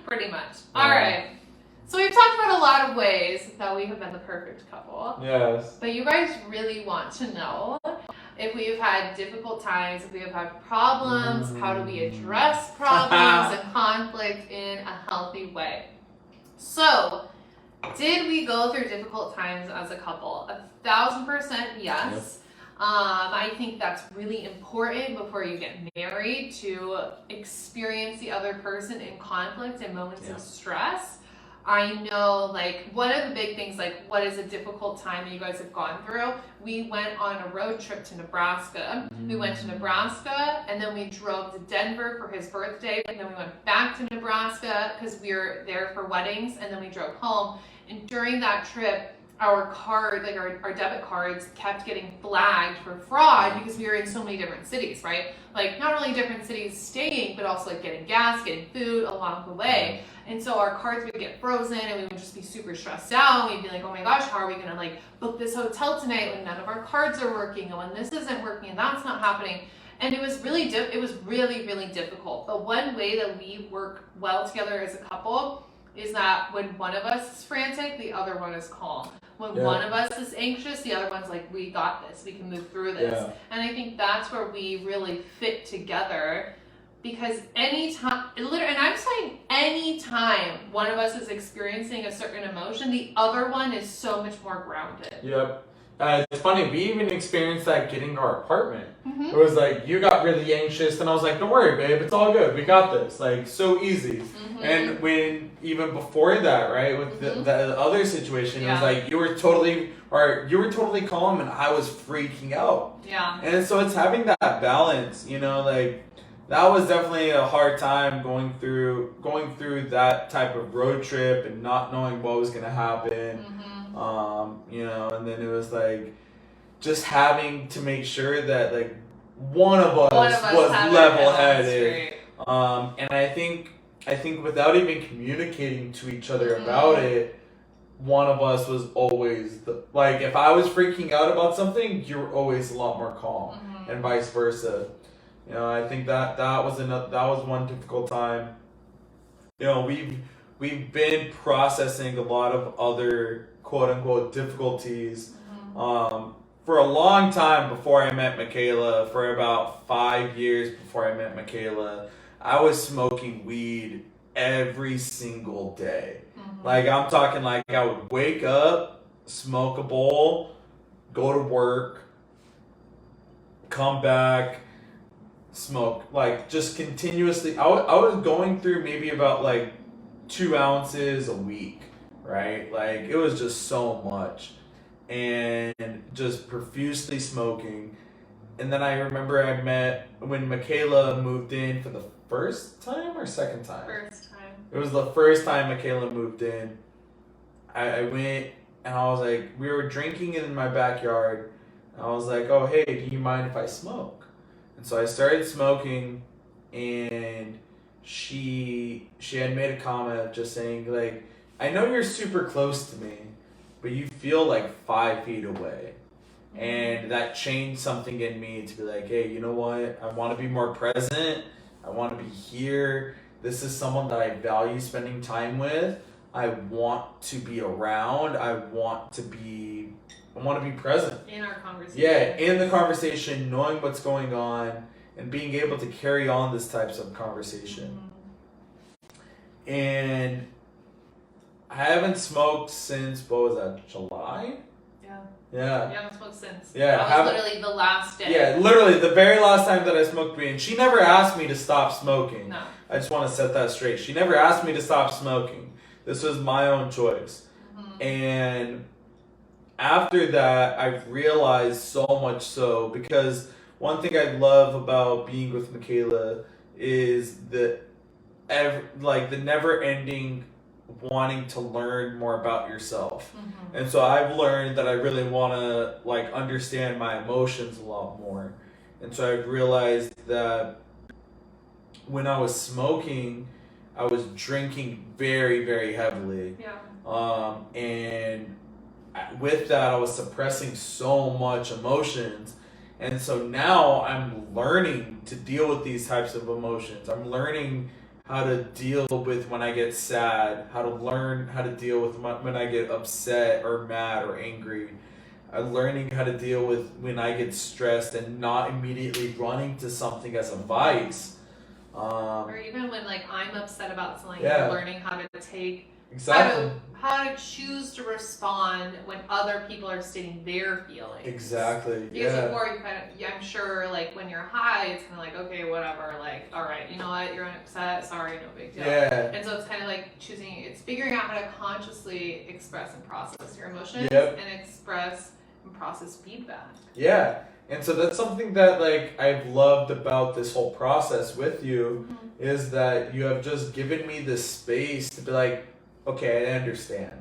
Pretty much. All right. So we've talked about a lot of ways that we have been the perfect couple. Yes. But you guys really want to know if we've had difficult times, if we have had problems, how do we address problems and conflict in a healthy way? So, did we go through difficult times as a couple? 1,000% yes. I think that's really important before you get married, to experience the other person in conflict and moments of stress. I know, like, one of the big things, like, what is a difficult time that you guys have gone through? We went on a road trip to Nebraska. We went to Nebraska, and then we drove to Denver for his birthday, and then we went back to Nebraska because we were there for weddings, and then we drove home. And during that trip, our card, like our debit cards, kept getting flagged for fraud because we were in so many different cities, right? Like, not only different cities staying, but also like getting gas, getting food along the way. And so our cards would get frozen, and we would just be super stressed out. We'd be like, oh my gosh, how are we gonna like book this hotel tonight when none of our cards are working, and when this isn't working and that's not happening? And it was really really difficult. But one way that we work well together as a couple is that when one of us is frantic, the other one is calm. When one of us is anxious, the other one's like, we got this, we can move through this. And I think that's where we really fit together, because anytime, and I'm saying anytime one of us is experiencing a certain emotion, the other one is so much more grounded. Yep. It's funny, we even experienced that getting our apartment. It was like, you got really anxious, and I was like, don't worry, babe, it's all good, we got this. Like, so easy. And when, even before that, right, with the other situation, it was like, you were totally calm, and I was freaking out. And so it's having that balance, you know, like, that was definitely a hard time going through that type of road trip and not knowing what was going to happen. You know, and then it was like just having to make sure that like one of us was level-headed. And I think without even communicating to each other about it, one of us was always like, if I was freaking out about something, you were always a lot more calm, and vice versa. You know, I think that was one difficult time. You know, we've been processing a lot of other quote unquote difficulties for a long time before I met Michaela. For about 5 years before I met Michaela, I was smoking weed every single day. Like, I'm talking like I would wake up, smoke a bowl, go to work, come back, smoke, like just continuously. I was going through maybe about like 2 ounces a week, right? Like, it was just so much, and just profusely smoking. And then I remember I met when Michaela moved in for the first time or second time? First time. It was the first time Michaela moved in. I went, and I was like, we were drinking in my backyard. I was like, oh, hey, do you mind if I smoke? And so I started smoking, and she had made a comment of just saying, like, I know you're super close to me, but you feel like 5 feet away. And that changed something in me to be like, hey, you know what? I want to be more present. I want to be here. This is someone that I value spending time with. I want to be around. I want to be present. In our conversation. Yeah, in the conversation, knowing what's going on, and being able to carry on this types of conversation. And I haven't smoked since, what was that, July? Yeah. You haven't smoked since. Yeah. That was literally the last day. Yeah, literally the very last time that I smoked weed. And she never asked me to stop smoking. No. I just want to set that straight. She never asked me to stop smoking. This was my own choice. And after that, I've realized so much so because one thing I love about being with Michaela is the never ending wanting to learn more about yourself. And so I've learned that I really want to like understand my emotions a lot more. And so I've realized that when I was smoking, I was drinking very, very heavily. Yeah. And with that, I was suppressing so much emotions. And so now I'm learning to deal with these types of emotions. I'm learning how to deal with when I get sad, how to learn how to deal with when I get upset or mad or angry. I'm learning how to deal with when I get stressed and not immediately running to something as a vice. Or even when like I'm upset about something, Yeah. learning how to take Exactly. how to choose to respond when other people are stating their feelings. Exactly. Because Yeah. before I'm sure like when you're high, it's kind of like, okay, whatever, like, all right, you know what, you're upset, sorry, no big deal. Yeah. And so it's kind of like it's figuring out how to consciously express and process your emotions. Yep. And express and process feedback. Yeah. And so that's something that like I've loved about this whole process with you is that you have just given me this space to be like, okay, I understand.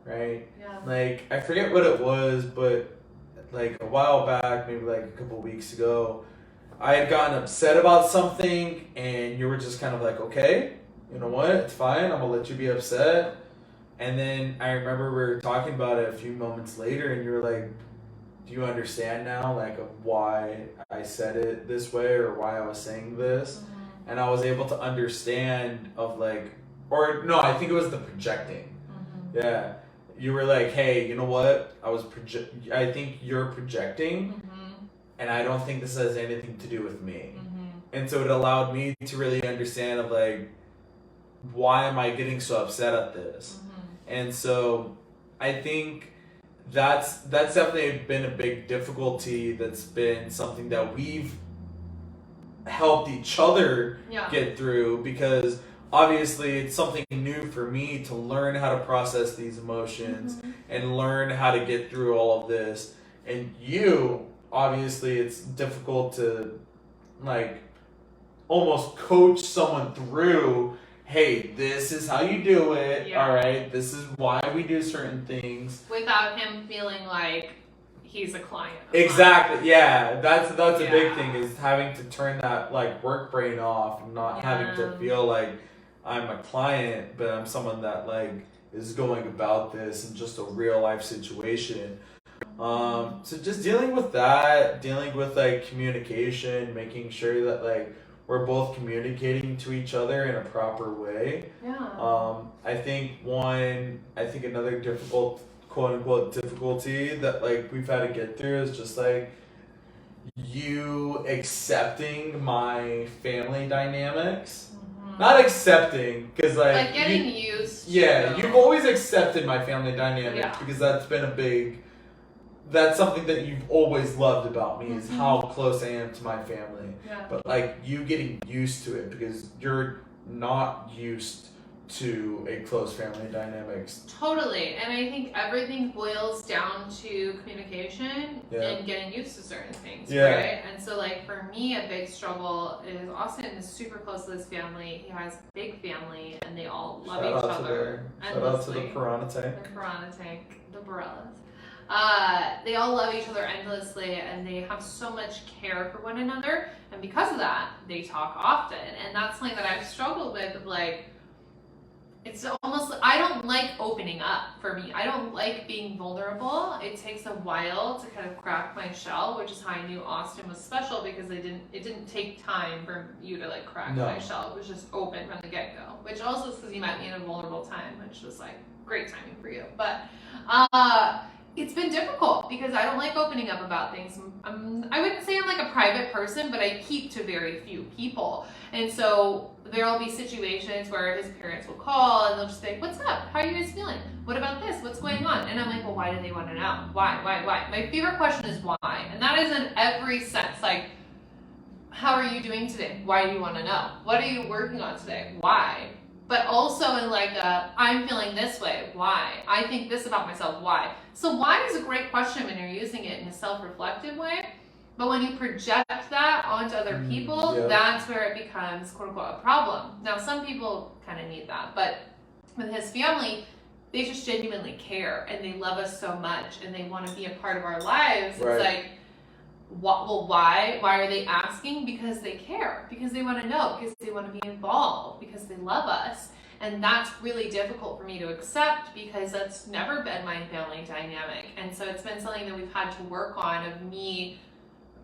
Right? Yeah. Like I forget what it was, but like a while back, maybe like a couple weeks ago, I had gotten upset about something and you were just kind of like, okay, you know what, it's fine, I'm gonna let you be upset. And then I remember we were talking about it a few moments later and you were like, do you understand now like of why I said it this way or why I was saying this? And I was able to understand of like, or no, I think it was the projecting. Yeah. You were like, hey, you know what? I think you're projecting and I don't think this has anything to do with me. And so it allowed me to really understand of like, why am I getting so upset at this? And so I think that's definitely been a big difficulty. That's been something that we've helped each other get through because obviously it's something new for me to learn how to process these emotions and learn how to get through all of this. And you, obviously it's difficult to like almost coach someone through, hey, this is how you do it, all right? This is why we do certain things. Without him feeling like he's a client. Exactly, yeah. That's a big thing is having to turn that like work brain off and not having to feel like I'm a client, but I'm someone that like is going about this in just a real life situation. So just dealing with that, dealing with like communication, making sure that like we're both communicating to each other in a proper way. I think another difficult quote unquote difficulty that like we've had to get through is just like you accepting my family dynamics. Not accepting, because like getting used to. Yeah, you've always accepted my family dynamics because that's something that you've always loved about me is how close I am to my family. But like you getting used to it because you're not used to a close family dynamics. Totally. And I think everything boils down to communication and getting used to certain things, right? And so like for me, a big struggle is Austin is super close to his family. He has a big family and they all love each other. Shout out to the Piranha Tank. The Piranha Tank, the Borellas. They all love each other endlessly and they have so much care for one another. And because of that, they talk often. And that's something that I've struggled with of like, it's almost, I don't like opening up for me. I don't like being vulnerable. It takes a while to kind of crack my shell, which is how I knew Austin was special because it didn't take time for you to like crack my shell. It was just open from the get-go, which also is because you met me in a vulnerable time, which was like great timing for you. But it's been difficult because I don't like opening up about things. I wouldn't say I'm like a private person, but I keep to very few people. And so there'll be situations where his parents will call and they'll just say, what's up? How are you guys feeling? What about this? What's going on? And I'm like, well, why do they want to know? Why? My favorite question is why. And that is in every sense. Like, how are you doing today? Why do you want to know? What are you working on today? Why? but also in like I'm feeling this way, why? I think this about myself, why? So why is a great question when you're using it in a self-reflective way, but when you project that onto other people, yeah. that's where it becomes quote unquote a problem. Now some people kind of need that, but with his family, they just genuinely care and they love us so much and they want to be a part of our lives. Right. It's like, well, why are they asking? Because they care, because they want to know, because they want to be involved, because they love us. And that's really difficult for me to accept because that's never been my family dynamic. And so it's been something that we've had to work on, of me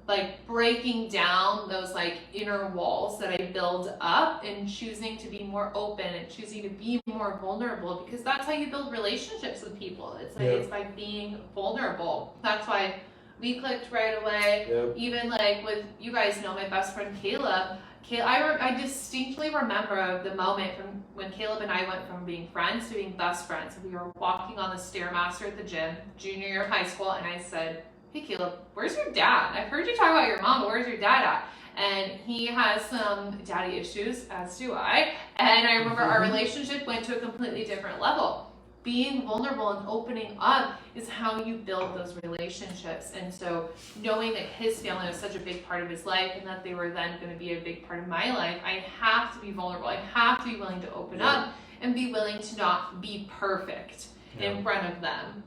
like breaking down those like inner walls that I build up and choosing to be more open and choosing to be more vulnerable, because that's how you build relationships with people. It's like, it's by being vulnerable. That's why we clicked right away. Yep. Even like with, you guys know my best friend Caleb. I distinctly remember the moment from when Caleb and I went from being friends to being best friends. We were walking on the Stairmaster at the gym, junior year of high school, and I said, "Hey Caleb, where's your dad? I've heard you talk about your mom, but where's your dad at?" And he has some daddy issues, as do I. And I remember our relationship went to a completely different level. Being vulnerable and opening up is how you build those relationships. And so knowing that his family was such a big part of his life and that they were then going to be a big part of my life, I have to be vulnerable. I have to be willing to open up and be willing to not be perfect in front of them.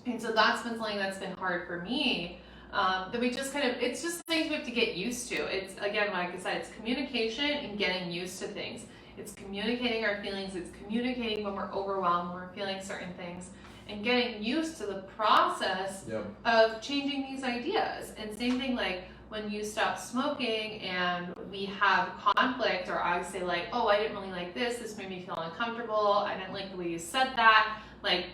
And so that's been something that's been hard for me. That we just kind of, it's just things we have to get used to. It's, again, like I said, it's communication and getting used to things. It's communicating our feelings. It's communicating when we're overwhelmed, when we're feeling certain things, and getting used to the process of changing these ideas. And same thing, like when you stop smoking and we have conflict, or I say like, "Oh, I didn't really like this. This made me feel uncomfortable. I didn't like the way you said that." Like,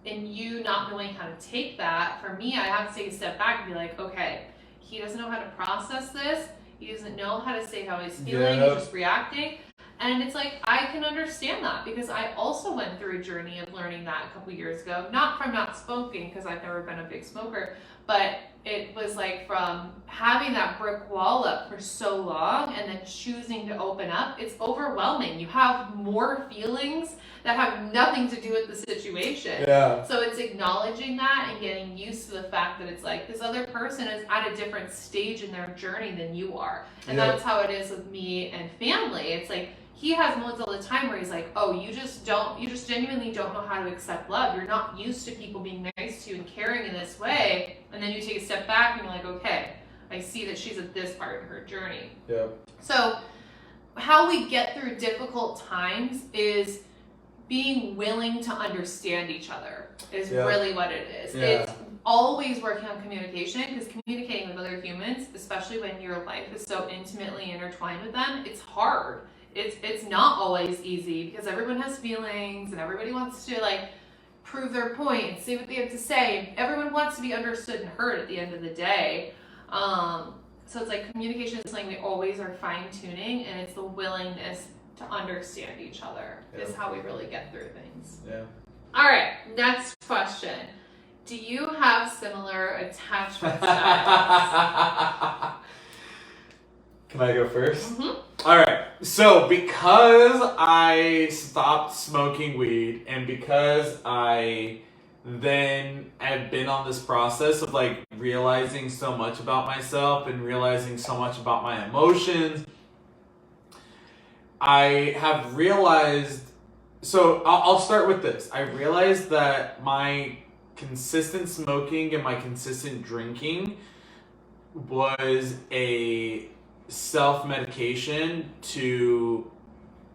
and you not knowing how to take that, for me, I have to take a step back and be like, okay, he doesn't know how to process this. He doesn't know how to say how he's feeling. He's just reacting. And it's like, I can understand that because I also went through a journey of learning that a couple years ago. Not from not smoking, because I've never been a big smoker, but it was like from having that brick wall up for so long and then choosing to open up. It's overwhelming. You have more feelings that have nothing to do with the situation. Yeah. So it's acknowledging that and getting used to the fact that it's like this other person is at a different stage in their journey than you are. And that's how it is with me and family. It's like, he has moments all the time where he's like, "Oh, you just genuinely don't know how to accept love. You're not used to people being nice to you and caring in this way." And then you take a step back and you're like, "Okay, I see that she's at this part in her journey." Yeah. So how we get through difficult times is being willing to understand each other is really what it is. It's always working on communication, because communicating with other humans, especially when your life is so intimately intertwined with them, it's hard. It's not always easy because everyone has feelings and everybody wants to like prove their point, say what they have to say. Everyone wants to be understood and heard at the end of the day. So it's like communication is something we always are fine-tuning, and it's the willingness to understand each other is how we really get through things. Yeah. All right, next question. Do you have similar attachment styles? Can I go first? Mm-hmm. All right. So because I stopped smoking weed and because I then have been on this process of like realizing so much about myself and realizing so much about my emotions, I have realized, so I'll start with this. I realized that my consistent smoking and my consistent drinking was a self-medication to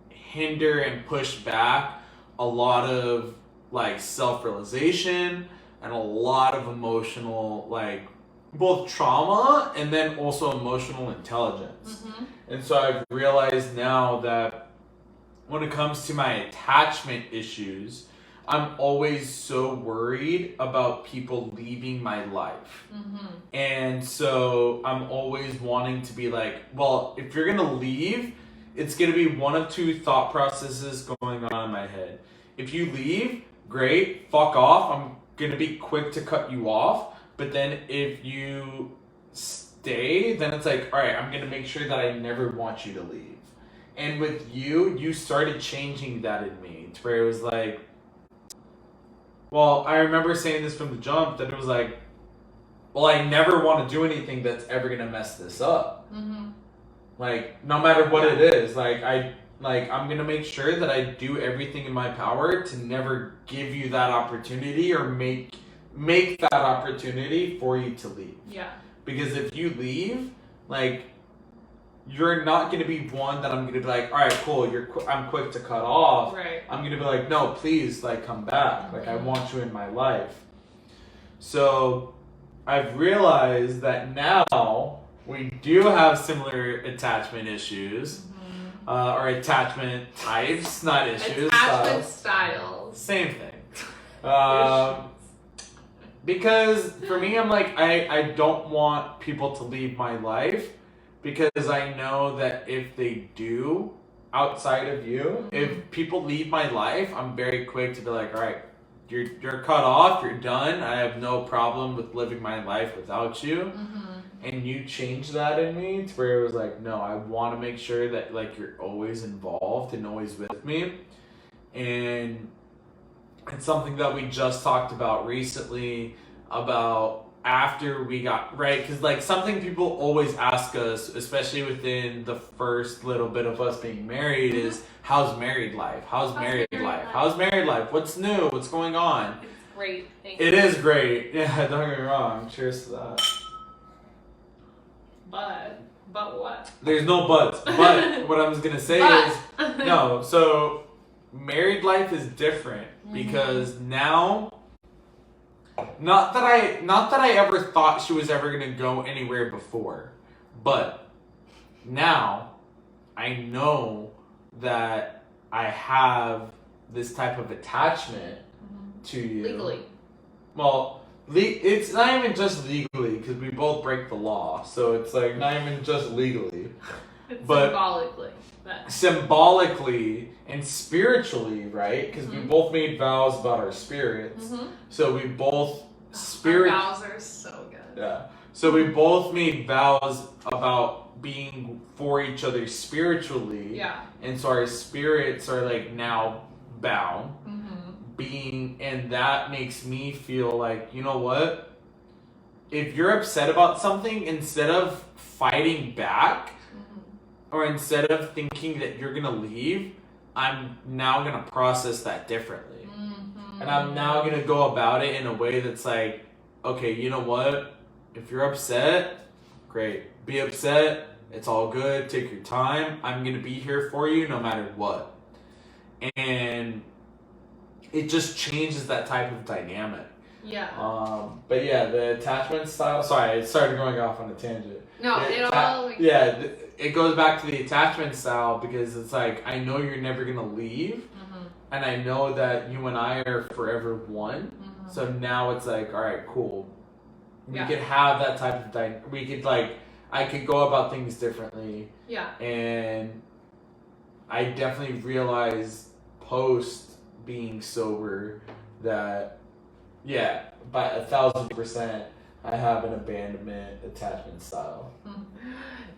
hinder and push back a lot of like self-realization and a lot of emotional, like both trauma and then also emotional intelligence. Mm-hmm. And so I've realized now that when it comes to my attachment issues, I'm always so worried about people leaving my life. Mm-hmm. And so I'm always wanting to be like, well, if you're going to leave, it's going to be one of two thought processes going on in my head. If you leave, great, fuck off. I'm going to be quick to cut you off. But then if you stay, then it's like, all right, I'm going to make sure that I never want you to leave. And with you started changing that in me to where it was like, well, I remember saying this from the jump that it was like, well, I never want to do anything that's ever gonna mess this up. Mm-hmm. Like, no matter what it is, I'm gonna make sure that I do everything in my power to never give you that opportunity or make that opportunity for you to leave. Yeah. Because if you leave, like, you're not gonna be one that I'm gonna be like, all right, cool, I'm quick to cut off. Right. I'm gonna be like, no, please, like, come back. Like, I want you in my life. So I've realized that now we do have similar attachment issues, or attachment types, not issues. Attachment styles. Same thing. Because for me, I'm like, I don't want people to leave my life because I know that if they do, outside of you, if people leave my life, I'm very quick to be like, all right, you're cut off, you're done. I have no problem with living my life without you. And you changed that in me to where it was like, no, I want to make sure that like you're always involved and always with me. And it's something that we just talked about recently about after we got right, because like something people always ask us, especially within the first little bit of us being married, is how's married life? How's married life? How's married life? What's new? What's going on? It's great. Thank It you. is great. Yeah, don't get me wrong. Cheers to that. But what? There's no buts. But what I was gonna say is no. So married life is different because now, not that I ever thought she was ever gonna go anywhere before, but now I know that I have this type of attachment to you. Legally. Well, it's not even just legally because we both break the law, so it's like not even just legally, but symbolically and spiritually, right? Because we both made vows about our spirits, so we both Our vows are so good. Yeah, so we both made vows about being for each other spiritually. Yeah, and so our spirits are like now bound. And that makes me feel like, you know what? If you're upset about something, instead of fighting back, or instead of thinking that you're gonna leave, I'm now gonna process that differently. And I'm now gonna go about it in a way that's like, okay, you know what? If you're upset, great. Be upset. It's all good. Take your time. I'm gonna be here for you no matter what. And it just changes that type of dynamic. Yeah. But yeah, the attachment style. Sorry, it started going off on a tangent. No, it goes back to the attachment style because it's like I know you're never gonna leave, and I know that you and I are forever one. So now it's like, all right, cool. We could have that type of we could like I could go about things differently. Yeah. And I definitely realized post being sober that by 1,000% I have an abandonment attachment style.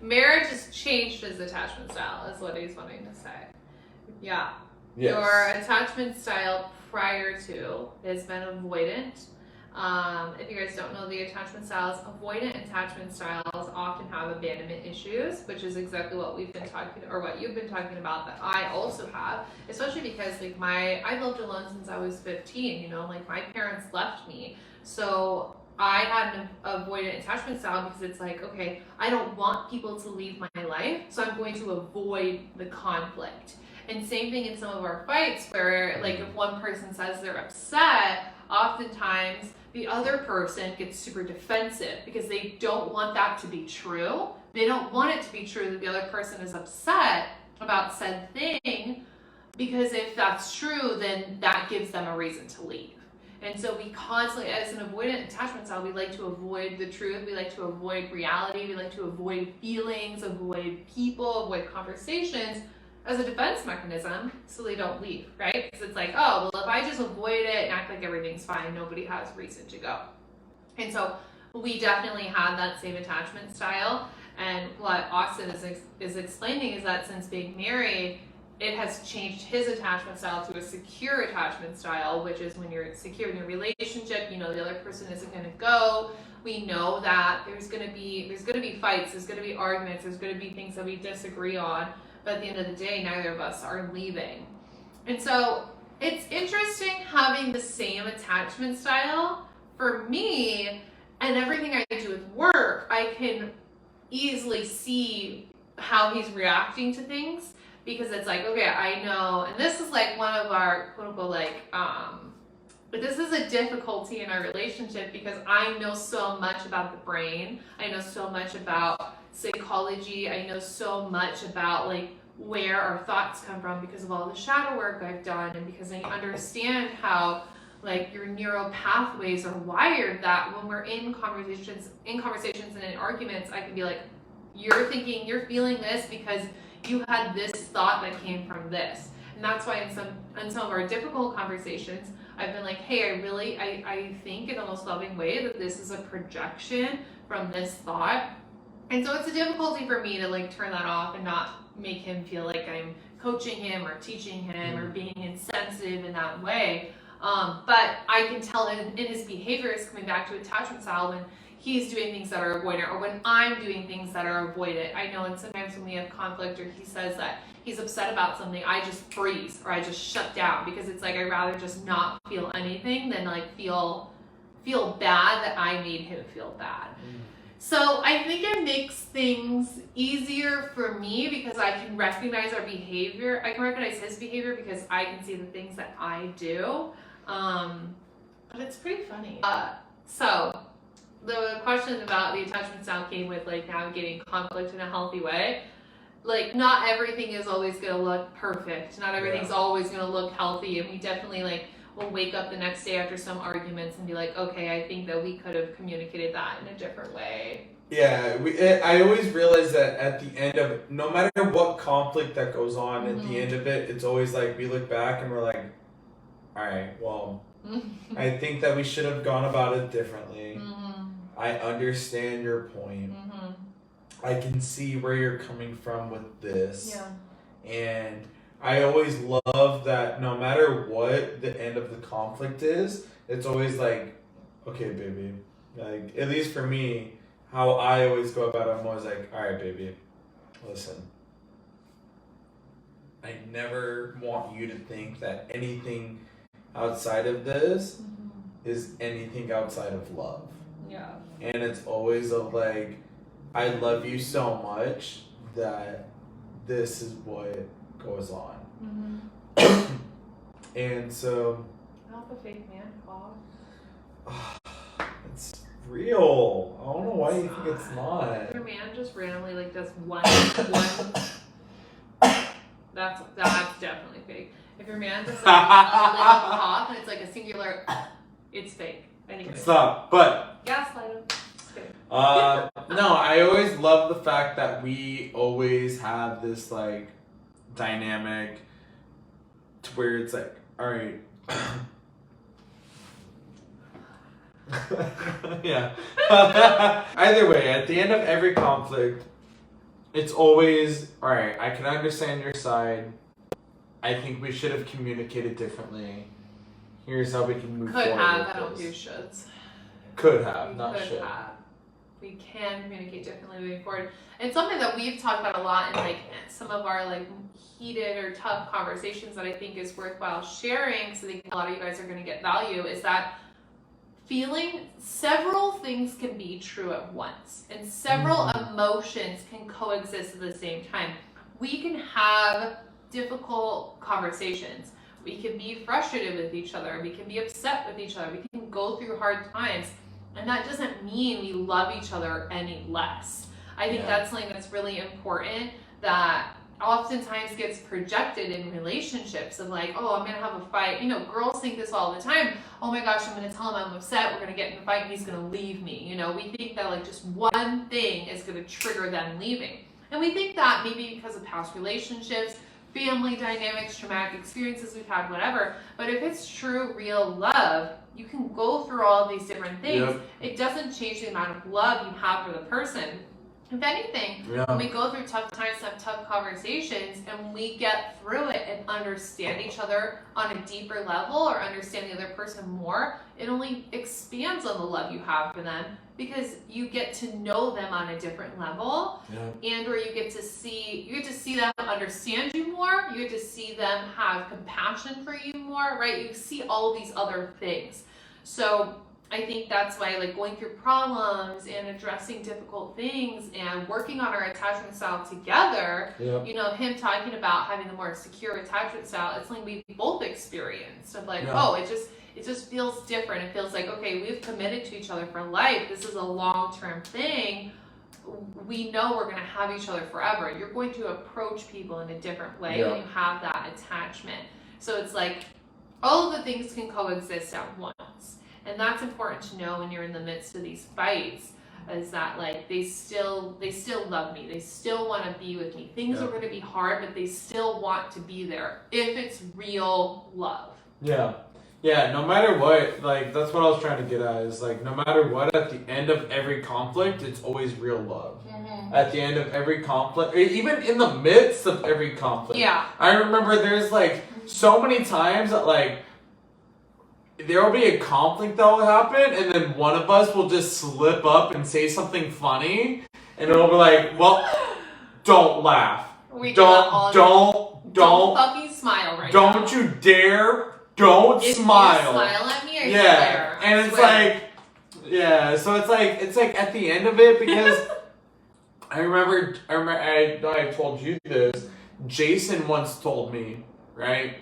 Marriage has changed his attachment style is what he's wanting to say. Yeah. Yes. Your attachment style prior to has been avoidant. If you guys don't know the attachment styles, avoidant attachment styles often have abandonment issues, which is exactly what we've been talking, or what you've been talking about that I also have, especially because like I've lived alone since I was 15, you know, like my parents left me. So I had an avoidant attachment style because it's like, okay, I don't want people to leave my life, so I'm going to avoid the conflict. And same thing in some of our fights where like if one person says they're upset, oftentimes the other person gets super defensive because they don't want that to be true. They don't want it to be true that the other person is upset about said thing, because if that's true, then that gives them a reason to leave. And so we constantly, as an avoidant attachment style, we like to avoid the truth, we like to avoid reality, we like to avoid feelings, avoid people, avoid conversations as a defense mechanism so they don't leave, right? Because it's like, oh, well, if I just avoid it and act like everything's fine, nobody has reason to go. And so we definitely had that same attachment style. And what Austin is explaining is that since being married, it has changed his attachment style to a secure attachment style, which is when you're secure in your relationship, you know the other person isn't going to go. We know that there's going to be fights, there's going to be arguments, there's going to be things that we disagree on, but at the end of the day, neither of us are leaving. And so it's interesting having the same attachment style. For me, and everything I do with work, I can easily see how he's reacting to things, because it's like, okay, I know, and this is like one of our quote unquote but this is a difficulty in our relationship because I know so much about the brain, I know so much about psychology, I know so much about like where our thoughts come from because of all the shadow work I've done, and because I understand how like your neural pathways are wired, that when we're in conversations and in arguments, I can be like, you're feeling this because you had this thought that came from this. And that's why in some of our difficult conversations, I've been like, hey, I think in the most loving way that this is a projection from this thought. And so it's a difficulty for me to like turn that off and not make him feel like I'm coaching him or teaching him or being insensitive in that way. But I can tell in his behavior is coming back to attachment style when he's doing things that are avoidant, or when I'm doing things that are avoidant. I know, and sometimes when we have conflict or he says that he's upset about something, I just freeze or I just shut down, because it's like I'd rather just not feel anything than like feel bad that I made him feel bad. So I think it makes things easier for me because I can recognize our behavior. I can recognize his behavior because I can see the things that I do. But it's pretty funny. So the question about the attachment style came with like navigating conflict in a healthy way. Like not everything is always going to look perfect. Not everything's always going to look healthy. And we definitely like will wake up the next day after some arguments and be like, okay, I think that we could have communicated that in a different way. Yeah, I always realize that at the end of it, no matter what conflict that goes on, at the end of it, it's always like we look back and we're like, all right, well, I think that we should have gone about it differently. I understand your point. I can see where you're coming from with this. Yeah. And I always love that no matter what the end of the conflict is, it's always like, okay, baby. Like, at least for me, how I always go about it, I'm always like, all right, baby, listen. I never want you to think that anything outside of this is anything outside of love. Yeah. And it's always like, I love you so much that this is what goes on. And so... Not the fake man call. It's real. I don't know why you think it's not. Your man just randomly like does one. That's definitely fake. If your man does like a little cough and it's like a singular, it's fake. Anyway. It's not, but gaslight him. No, I always love the fact that we always have this like dynamic to where it's like, all right. Yeah. Either way, at the end of every conflict, it's always, all right, I can understand your side. I think we should have communicated differently. Here's how we can move forward. Could have. I don't do shoulds. Could have, not should. We can communicate differently moving forward. And something that we've talked about a lot in like some of our like heated or tough conversations that I think is worthwhile sharing, so that a lot of you guys are going to get value, is that feeling several things can be true at once, and several emotions can coexist at the same time. We can have difficult conversations. We can be frustrated with each other. We can be upset with each other. We can go through hard times. And that doesn't mean we love each other any less. I think that's something that's really important that oftentimes gets projected in relationships of like, oh, I'm going to have a fight. You know, girls think this all the time. Oh my gosh, I'm going to tell him I'm upset. We're going to get in a fight and he's going to leave me. You know, we think that like just one thing is going to trigger them leaving. And we think that maybe because of past relationships, family dynamics, traumatic experiences we've had, whatever. But if it's true, real love, you can go through all of these different things. It doesn't change the amount of love you have for the person. If anything, when we go through tough times, have tough conversations, and we get through it and understand each other on a deeper level or understand the other person more, it only expands on the love you have for them because you get to know them on a different level, and or you get to see them understand you more, you get to see them have compassion for you more, right? You see all of these other things. So I think that's why, like, going through problems and addressing difficult things and working on our attachment style together, you know, him talking about having the more secure attachment style, it's something we both experienced of like, oh, it just feels different. It feels like, okay, we've committed to each other for life. This is a long-term thing. We know we're going to have each other forever. You're going to approach people in a different way when you have that attachment. So it's like all of the things can coexist at once. And that's important to know when you're in the midst of these fights, is that like they still love me. They still want to be with me. Things are going to be hard, but they still want to be there if it's real love. Yeah, no matter what, like, that's what I was trying to get at, is like, no matter what, at the end of every conflict, it's always real love. At the end of every conflict, even in the midst of every conflict. I remember there's like so many times that like there will be a conflict that will happen, and then one of us will just slip up and say something funny, and it'll be like, well, don't laugh. Don't fucking smile right now. Don't you dare. Don't smile. You smile at me, I swear. And it's like, so it's like at the end of it, because I remember I know I told you this. Jason once told me, right?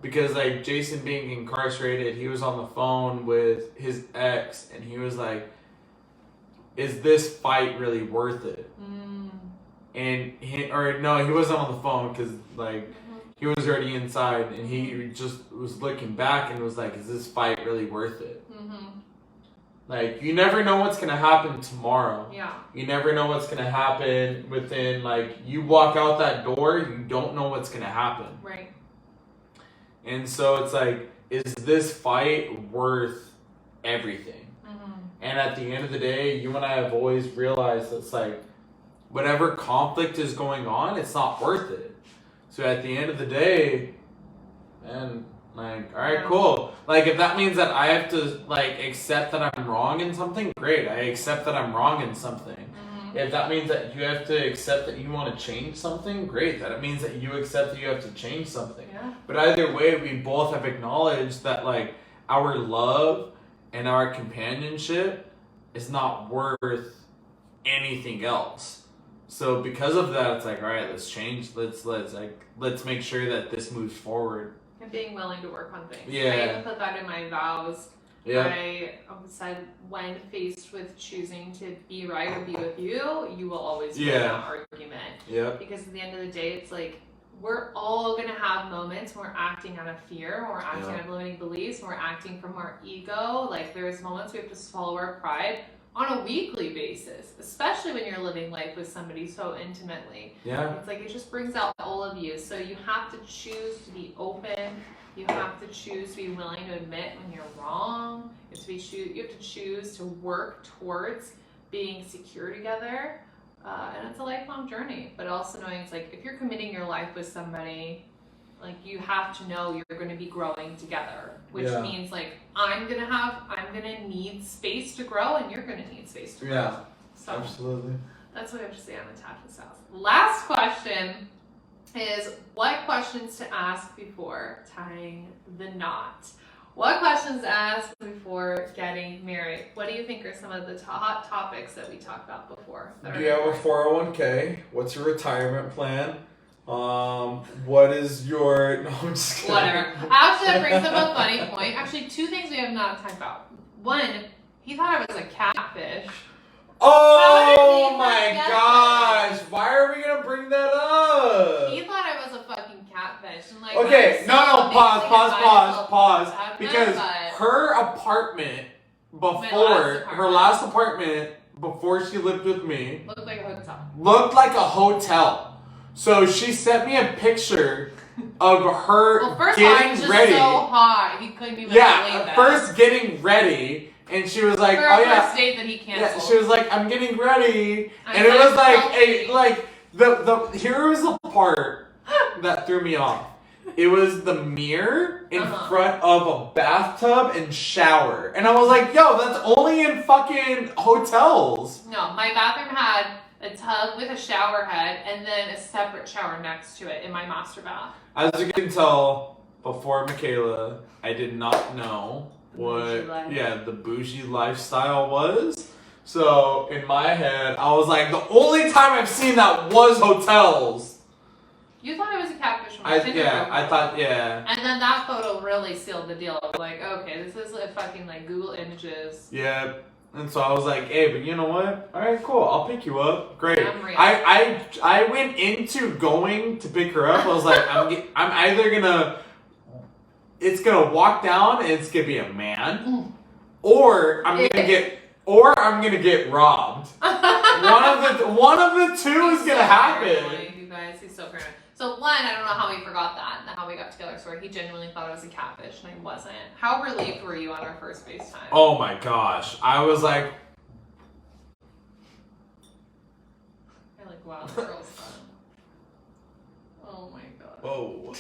Because like Jason being incarcerated, he was on the phone with his ex, and he was like, "Is this fight really worth it?" And he wasn't on the phone because like he was already inside, and he just was looking back and was like, "Is this fight really worth it?" Like, you never know what's gonna happen tomorrow. You never know what's gonna happen within, like, you walk out that door, you don't know what's gonna happen. Right. And so it's like, is this fight worth everything? And at the end of the day, you and I have always realized it's like, whatever conflict is going on, it's not worth it. So at the end of the day, man, like, all right, cool. Like, if that means that I have to, like, accept that I'm wrong in something, great. I accept that I'm wrong in something. If that means that you have to accept that you want to change something, great. That it means that you accept that you have to change something. But either way, we both have acknowledged that, like, our love and our companionship is not worth anything else. So because of that, it's like, all right, let's change. Let's make sure that this moves forward. And being willing to work on things. Yeah. I even put that in my vows. I said, when faced with choosing to be right or be with you, you will always win that argument. Because at the end of the day, it's like, we're all going to have moments when we're acting out of fear, when we're acting out of limiting beliefs, when we're acting from our ego. Like, there's moments we have to swallow our pride on a weekly basis, especially when you're living life with somebody so intimately. It's like, it just brings out all of you. So you have to choose to be open. You have to choose to be willing to admit when you're wrong. You have to choose to work towards being secure together. And it's a lifelong journey. But also knowing it's like, if you're committing your life with somebody, like, you have to know you're going to be growing together, which means like, I'm going to need space to grow, and you're going to need space to grow. So absolutely. That's what I have to say on attachment styles. Last question is, what questions to ask before tying the knot? What questions to ask before getting married? What do you think are some of the hot topics that we talked about before? Do you have a 401k? What's your retirement plan? What is your... No, I'm just kidding. Whatever. Actually, that brings up a funny point. Actually, two things we have not talked about. One, he thought I was a catfish. Oh my gosh! Why are we gonna bring that up? He thought I was a fucking catfish. And like, okay, no, pause. Because her apartment her last apartment before she lived with me looked like a hotel. So she sent me a picture of her getting ready. So hot, he couldn't even believe it. First getting ready, And she was like, For oh our yeah. first date that he canceled. Yeah, she was like, I'm getting ready. I And it said, was like, "Selfie." hey, like, here was the part that threw me off. It was the mirror in front of a bathtub and shower. And I was like, yo, that's only in fucking hotels. No, my bathroom had a tub with a shower head and then a separate shower next to it in my master bath. As you can tell, before Michaela, I did not know what the bougie lifestyle was. So in my head, I was like, the only time I've seen that was hotels. You thought it was a catfish from my Tinder profile. I thought, yeah. And then that photo really sealed the deal. I was like, okay, this is a fucking like Google Images. Yeah. And so I was like, hey, but you know what? All right, cool. I'll pick you up. Great. I went into going to pick her up. I was like, I'm either gonna, it's gonna walk down and it's gonna be a man, or I'm gonna get robbed. one of the two is gonna happen. Paranoid, you guys, he's so paranoid. So one, I don't know how we forgot that and how we got together. So he genuinely thought I was a catfish and I wasn't. How relieved were you on our first FaceTime? Oh my gosh, I was like, You're like, wow, the girl's fun. Oh my god. whoa.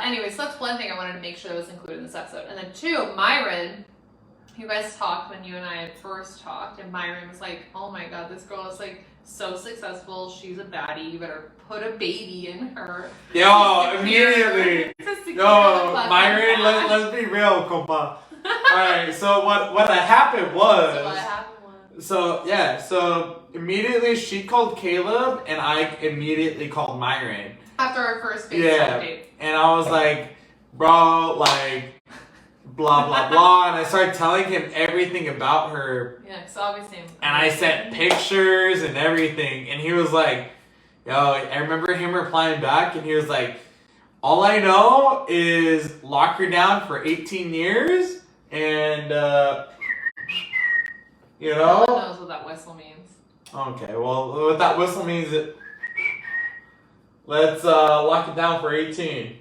Anyways, so that's one thing I wanted to make sure that was included in this episode. And then two, Myron, you guys talked when you and I had first talked, and Myron was like, oh my god, this girl is like so successful, she's a baddie, you better put a baby in her. Yo, immediately. Yo, Myron, let's be real, compa. Alright, so what happened was... So immediately she called Caleb, and I immediately called Myron. After our first FaceTime date. And I was like, bro, like... blah blah blah, and I started telling him everything about her. Yeah, because obviously. And I sent pictures and everything, and he was like, yo, I remember him replying back, and he was like, all I know is lock her down for 18 years, and you know. No one knows what that whistle means. Okay, well, what that whistle means is, let's lock it down for 18.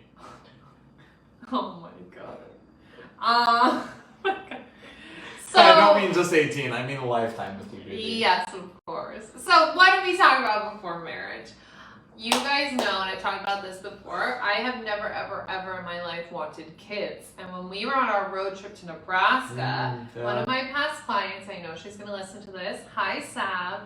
Oh my god. So I don't mean just 18, I mean a lifetime with you, baby. Yes, of course. So what did we talk about before marriage? You guys know, and I've talked about this before, I have never, ever, ever in my life wanted kids. And when we were on our road trip to Nebraska, one of my past clients, I know she's going to listen to this, hi Sav,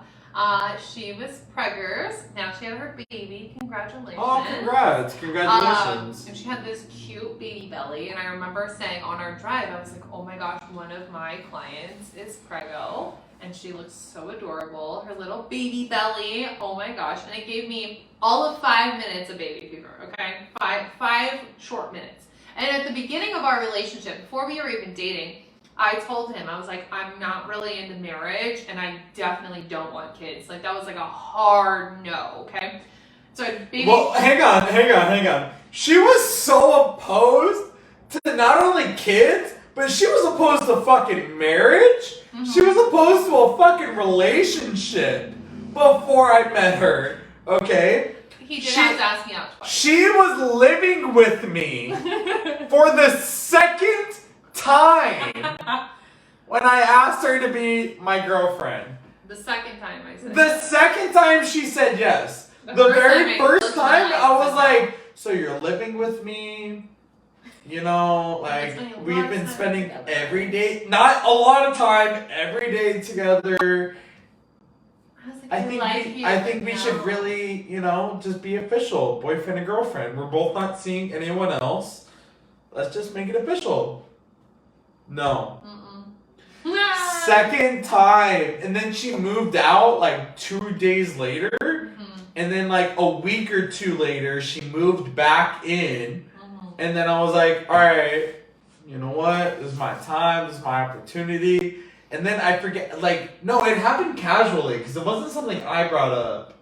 she was preggers. Now she had her baby. Congratulations. Oh, congrats. Congratulations. And she had this cute baby belly. And I remember saying on our drive, I was like, oh my gosh, one of my clients is preggo. And she looks so adorable. Her little baby belly. Oh my gosh. And it gave me all of 5 minutes of baby fever, okay? Five short minutes. And at the beginning of our relationship, before we were even dating, I told him, I was like, I'm not really into marriage, and I definitely don't want kids. Like, that was like a hard no, okay? So, baby. Well, hang on. She was so opposed to not only kids, but she was opposed to fucking marriage. Mm-hmm. She was opposed to a fucking relationship before I met her, okay? He did have to ask me out twice. She was living with me for the second time when I asked her to be my girlfriend. The second time I said The second time she said yes. The very first time I was like, so you're living with me, you know, like we've been spending every day, not a lot of time, every day together. I think we should really, you know, just be official, boyfriend and girlfriend. We're both not seeing anyone else. Let's just make it official. No. Second time. And then she moved out like 2 days later. Mm-hmm. And then like a week or two later, she moved back in. Mm-hmm. And then I was like, all right, you know what? This is my time. This is my opportunity. And then I forget, like, no, it happened casually because it wasn't something I brought up.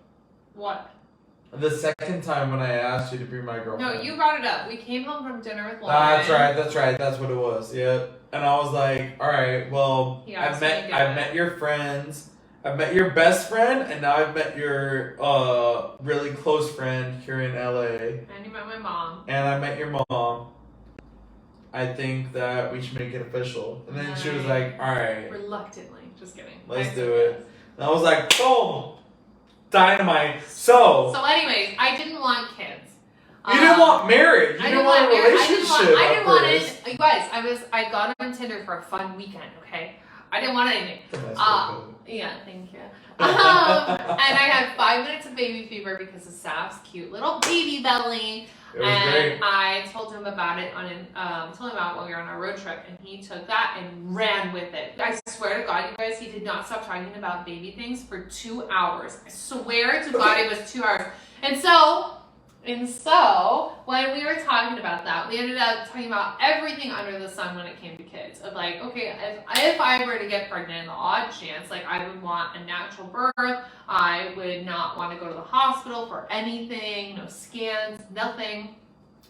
What? The second time when I asked you to be my girlfriend. No, you brought it up. We came home from dinner with Lauren. That's right. That's what it was. Yeah. And I was like, all right, well, I've met your friends. I've met your best friend, and now I've met your really close friend here in LA. And you met my mom. And I met your mom. I think that we should make it official. And then she was like, all right. Reluctantly. Just kidding. Let's do it. And I was like, boom! Dynamite. So anyways, I didn't want kids. You didn't want marriage. You didn't want a relationship. I didn't want it. You guys, I got on Tinder for a fun weekend, okay? I didn't want anything. Yeah, thank you. And I had 5 minutes of baby fever because of Saf's cute little baby belly. It was great. I told him about it told him about while we were on our road trip, and he took that and ran with it. I swear to God, you guys, he did not stop talking about baby things for 2 hours. I swear to God, it was 2 hours. And so, when we were talking about that, we ended up talking about everything under the sun when it came to kids. Of like, okay, if I were to get pregnant, the odd chance, like I would want a natural birth. I would not want to go to the hospital for anything, no scans, nothing.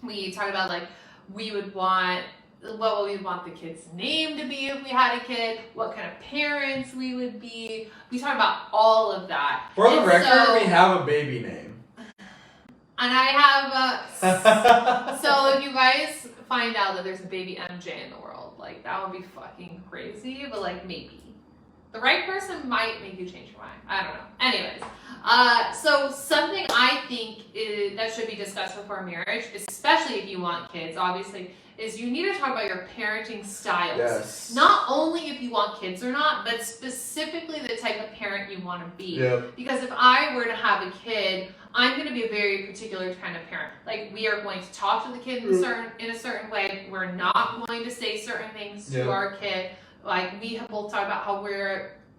We talked about like we would want what we would want the kid's name to be if we had a kid, what kind of parents we would be. We talked about all of that. For the record, we have a baby name. And I have, so if you guys find out that there's a baby MJ in the world, like that would be fucking crazy, but like maybe. The right person might make you change your mind. I don't know. Anyways, so something I think that should be discussed before marriage, especially if you want kids, obviously, is you need to talk about your parenting styles. Yes. Not only if you want kids or not, but specifically the type of parent you want to be. Yep. Because if I were to have a kid, I'm going to be a very particular kind of parent. Like, we are going to talk to the kid in a certain way. We're not going to say certain things to our kid. Like, we have both talked about how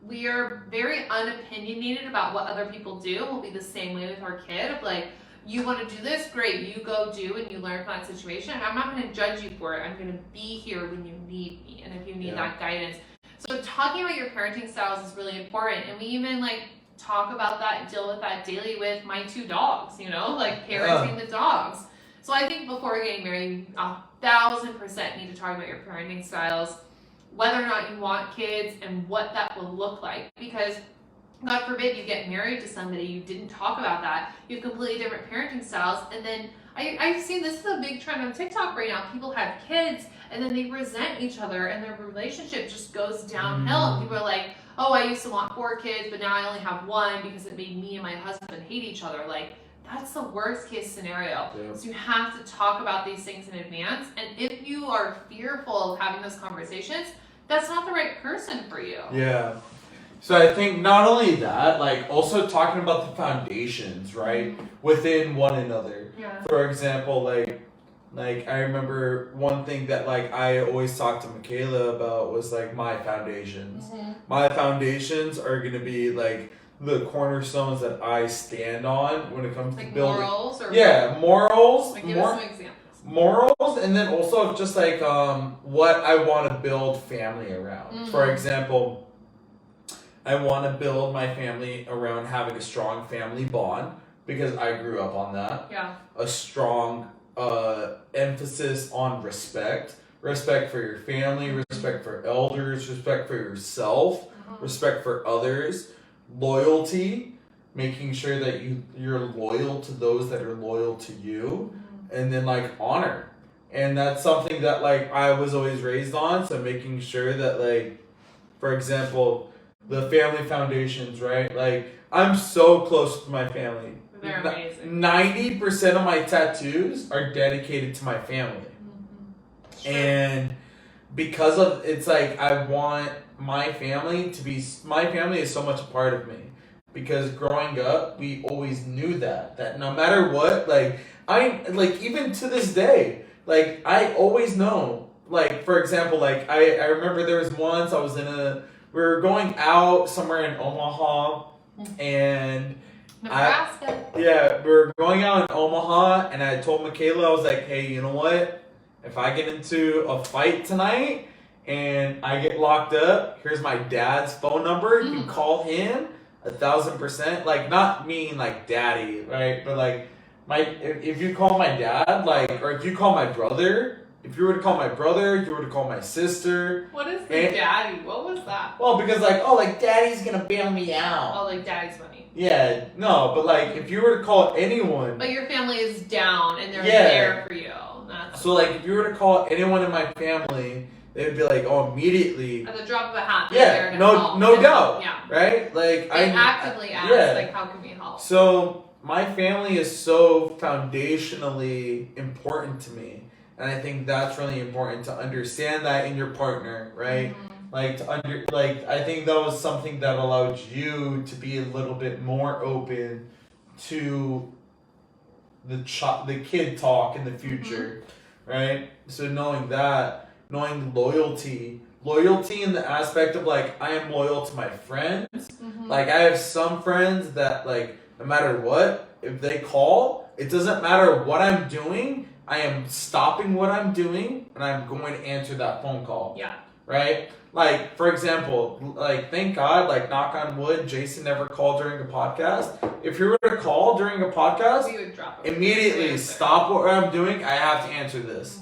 we are very unopinionated about what other people do. We'll be the same way with our kid. Of like, you want to do this, great, you go do and you learn from that situation. I'm not going to judge you for it. I'm going to be here when you need me and if you need that guidance. So talking about your parenting styles is really important. And we even like talk about that and deal with that daily with my 2 dogs, you know, like parenting the dogs. So I think before getting married, you 1,000% need to talk about your parenting styles, whether or not you want kids and what that will look like. Because God forbid you get married to somebody, you didn't talk about that, you have completely different parenting styles, and then I've seen this is a big trend on TikTok right now. People have kids and then they resent each other and their relationship just goes downhill. People are like, oh, I used to want 4 kids, but now I only have 1 because it made me and my husband hate each other. Like, that's the worst case scenario. Yeah. So you have to talk about these things in advance. And if you are fearful of having those conversations, that's not the right person for you. Yeah. So I think not only that, like also talking about the foundations, right, within one another. Yeah. For example, like I remember one thing that like I always talked to Michaela about was like my foundations. My foundations are gonna be like the cornerstones that I stand on when it comes like to building. Morals or morals. Like, give us some examples. Morals, and then also just like what I want to build family around. For example, I want to build my family around having a strong family bond because I grew up on that. Yeah. A strong emphasis on respect for your family, respect for elders, respect for yourself, respect for others, loyalty, making sure that you're loyal to those that are loyal to you, and then like honor. And that's something that like I was always raised on, so making sure that like, for example, the family foundations, right? Like, I'm so close to my family. They're amazing. 90% of my tattoos are dedicated to my family. Sure. And because of, it's like, I want my family is so much a part of me. Because growing up, we always knew that no matter what, like, even to this day, like, I always know, like, for example, like, I remember there was once we were going out somewhere in Omaha, and Nebraska. we were going out in Omaha, and I told Michaela, I was like, hey, you know what? If I get into a fight tonight, and I get locked up, here's my dad's phone number, you can call him, 1,000%, like, not mean like daddy, right? But like, if you call my dad, like, or if you call my brother, if you were to call my brother, you were to call my sister. What is the daddy? What was that? Well, because like daddy's gonna bail me out. Oh, like daddy's money. Yeah, no, but like if you were to call anyone. But your family is down and they're there for you. So like if you were to call anyone in my family, they would be like, oh, immediately. At the drop of a hat. Yeah, no doubt. Yeah. Right? Like they actively ask, like, how can we help? So my family is so foundationally important to me. And I think that's really important to understand that in your partner, right? Mm-hmm. I think that was something that allowed you to be a little bit more open to the kid talk in the future, right? So knowing loyalty in the aspect of like I am loyal to my friends. Like I have some friends that like no matter what, if they call, it doesn't matter what I'm doing, I am stopping what I'm doing and I'm going to answer that phone call. Yeah. Right? Like, for example, like, thank God, like, knock on wood, Jason never called during a podcast. If you were to call during a podcast, we would drop immediately stop what I'm doing, I have to answer this.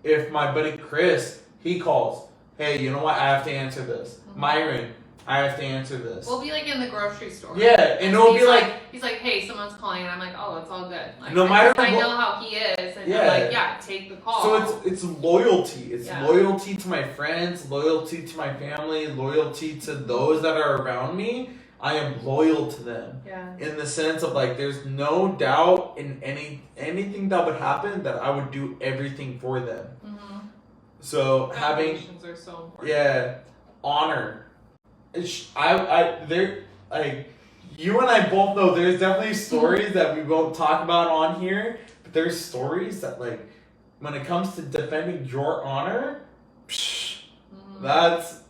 If my buddy Chris, he calls, hey, you know what, I have to answer this. Myron, I have to answer this. We'll be like in the grocery store. Yeah, and it'll be like... He's like, hey, someone's calling, and I'm like, oh, it's all good. Like, no matter I know how he is, and you're like, yeah, take the call. So it's loyalty. It's loyalty to my friends, loyalty to my family, loyalty to those that are around me. I am loyal to them. Yeah. In the sense of like, there's no doubt in anything that would happen that I would do everything for them. So foundations are so important. Yeah, honor. There, like, you and I both know there's definitely stories that we won't talk about on here, but there's stories that, like, when it comes to defending your honor, that's,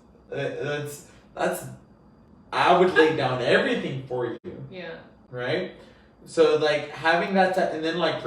I would lay down everything for you. Yeah. Right? So, like, having that, and then, like,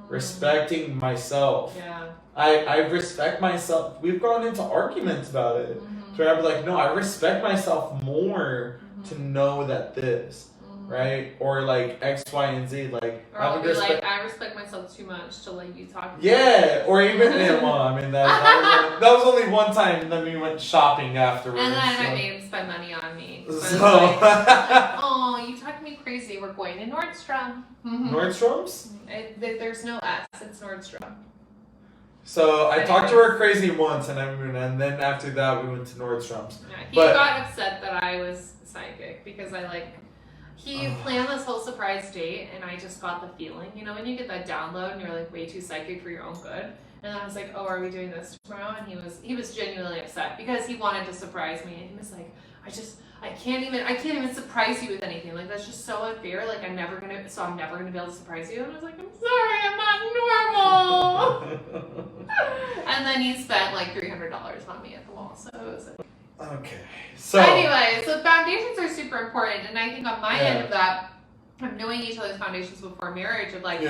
respecting myself. Yeah. I respect myself. We've gone into arguments about it. So I'd be like, no, I respect myself more to know that this, right? Or like X, Y, and Z. Like, or I'll be like, I respect myself too much to let you talk to me. Yeah, or even, well, I mean, that was only one time, and then we went shopping afterwards. And then I made him spend money on me. So, like, oh, you talked me crazy. We're going to Nordstrom. Nordstrom's? There's no S. It's Nordstrom. So I talked to her crazy once, and then after that we went to Nordstrom's. Yeah, he got upset that I was psychic because he planned this whole surprise date, and I just got the feeling, you know, when you get that download and you're like way too psychic for your own good. And I was like, oh, are we doing this tomorrow? And he was genuinely upset because he wanted to surprise me, and he was like, I can't even surprise you with anything. Like, that's just so unfair. Like, I'm never gonna be able to surprise you. And I was like, I'm sorry, I'm not normal. And then he spent like $300 on me at the mall. So it was okay. So anyway, so foundations are super important, and I think on my end of that, I'm knowing each other's foundations before marriage. Of like,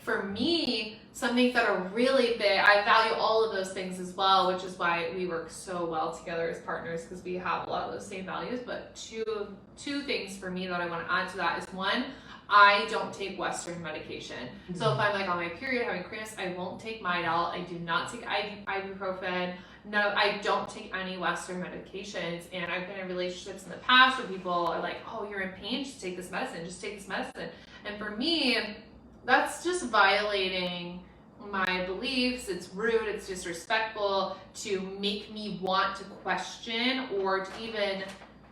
for me, some things that are really big, I value all of those things as well, which is why we work so well together as partners, because we have a lot of those same values. But two things for me that I want to add to that is, one, I don't take Western medication. So if I'm like on my period having cramps, I won't take Midol. I do not take ibuprofen. No, I don't take any Western medications. And I've been in relationships in the past where people are like, oh, you're in pain, just take this medicine, And for me, that's just violating my beliefs. It's rude, it's disrespectful to make me want to question or to even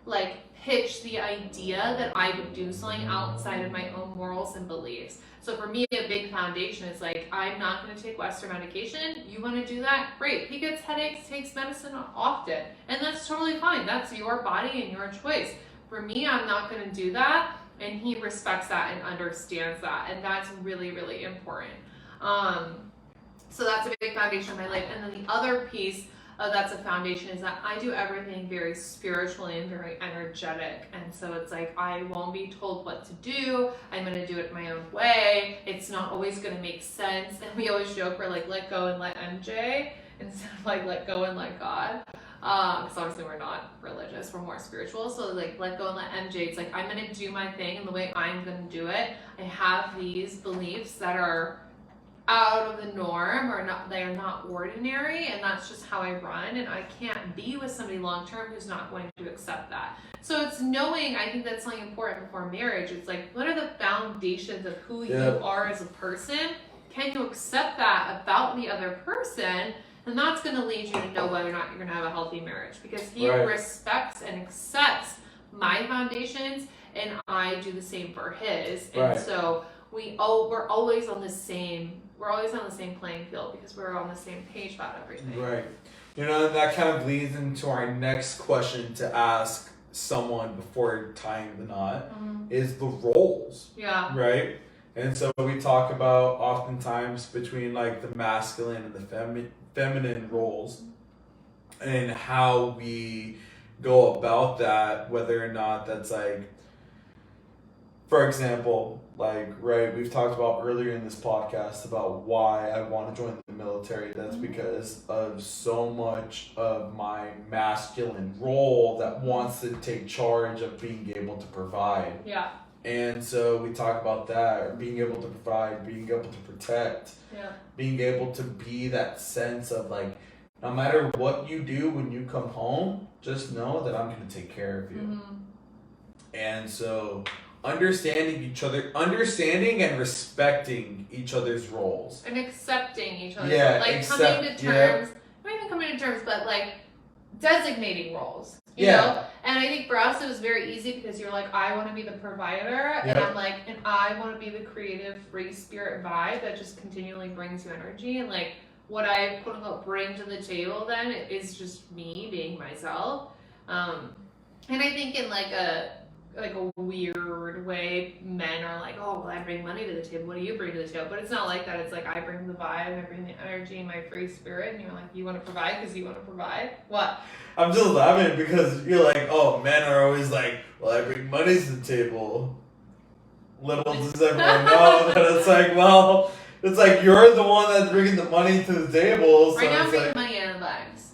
like pitch the idea that I would do something outside of my own morals and beliefs. So for me, a big foundation is like, I'm not going to take Western medication. You want to do that? Great. He gets headaches, takes medicine often, and that's totally fine. That's your body and your choice. For me, I'm not going to do that, and he respects that and understands that, and that's really, really important. So that's a big foundation of my life. And then the other piece that's a foundation is that I do everything very spiritually and very energetic. And so it's like, I won't be told what to do. I'm going to do it my own way. It's not always going to make sense. And we always joke, we're like, let go and let MJ instead of like, let go and let God. Because obviously we're not religious, we're more spiritual. So like, let go and let MJ. It's like, I'm going to do my thing and the way I'm going to do it. I have these beliefs that are out of the norm, or not, they are not ordinary, and that's just how I run, and I can't be with somebody long term who's not going to accept that. So it's knowing, I think that's something important before marriage. It's like, what are the foundations of who you are as a person? Can you accept that about the other person? And that's going to lead you to know whether or not you're going to have a healthy marriage, because he respects and accepts my foundations, and I do the same for his. And so we're always on the same playing field, because we're on the same page about everything. Right. That kind of leads into our next question to ask someone before tying the knot, is the roles. Yeah. Right? And so we talk about oftentimes between like the masculine and the feminine roles, and how we go about that, whether or not that's like, for example, we've talked about earlier in this podcast about why I want to join the military. That's because of so much of my masculine role that wants to take charge of being able to provide. Yeah. And so we talk about that, being able to provide, being able to protect, being able to be that sense of like, no matter what you do when you come home, just know that I'm going to take care of you. And so understanding and respecting each other's roles. And accepting each other's roles. Like coming to terms, not even coming to terms, but like designating roles. You know? And I think for us it was very easy, because you're like, I want to be the provider, and I'm like, and I want to be the creative, free spirit vibe that just continually brings you energy. And like, what I quote unquote bring to the table then is just me being myself. And I think in like a weird way, men are like, oh, well, I bring money to the table. What do you bring to the table? But it's not like that. It's like, I bring the vibe, I bring the energy, my free spirit. And you're like, you want to provide because you want to provide? What? I'm just laughing because you're like, oh, men are always like, well, I bring money to the table. Little does everyone know that it's like, well, it's like you're the one that's bringing the money to the table. So right now I'm bringing like, money in bags.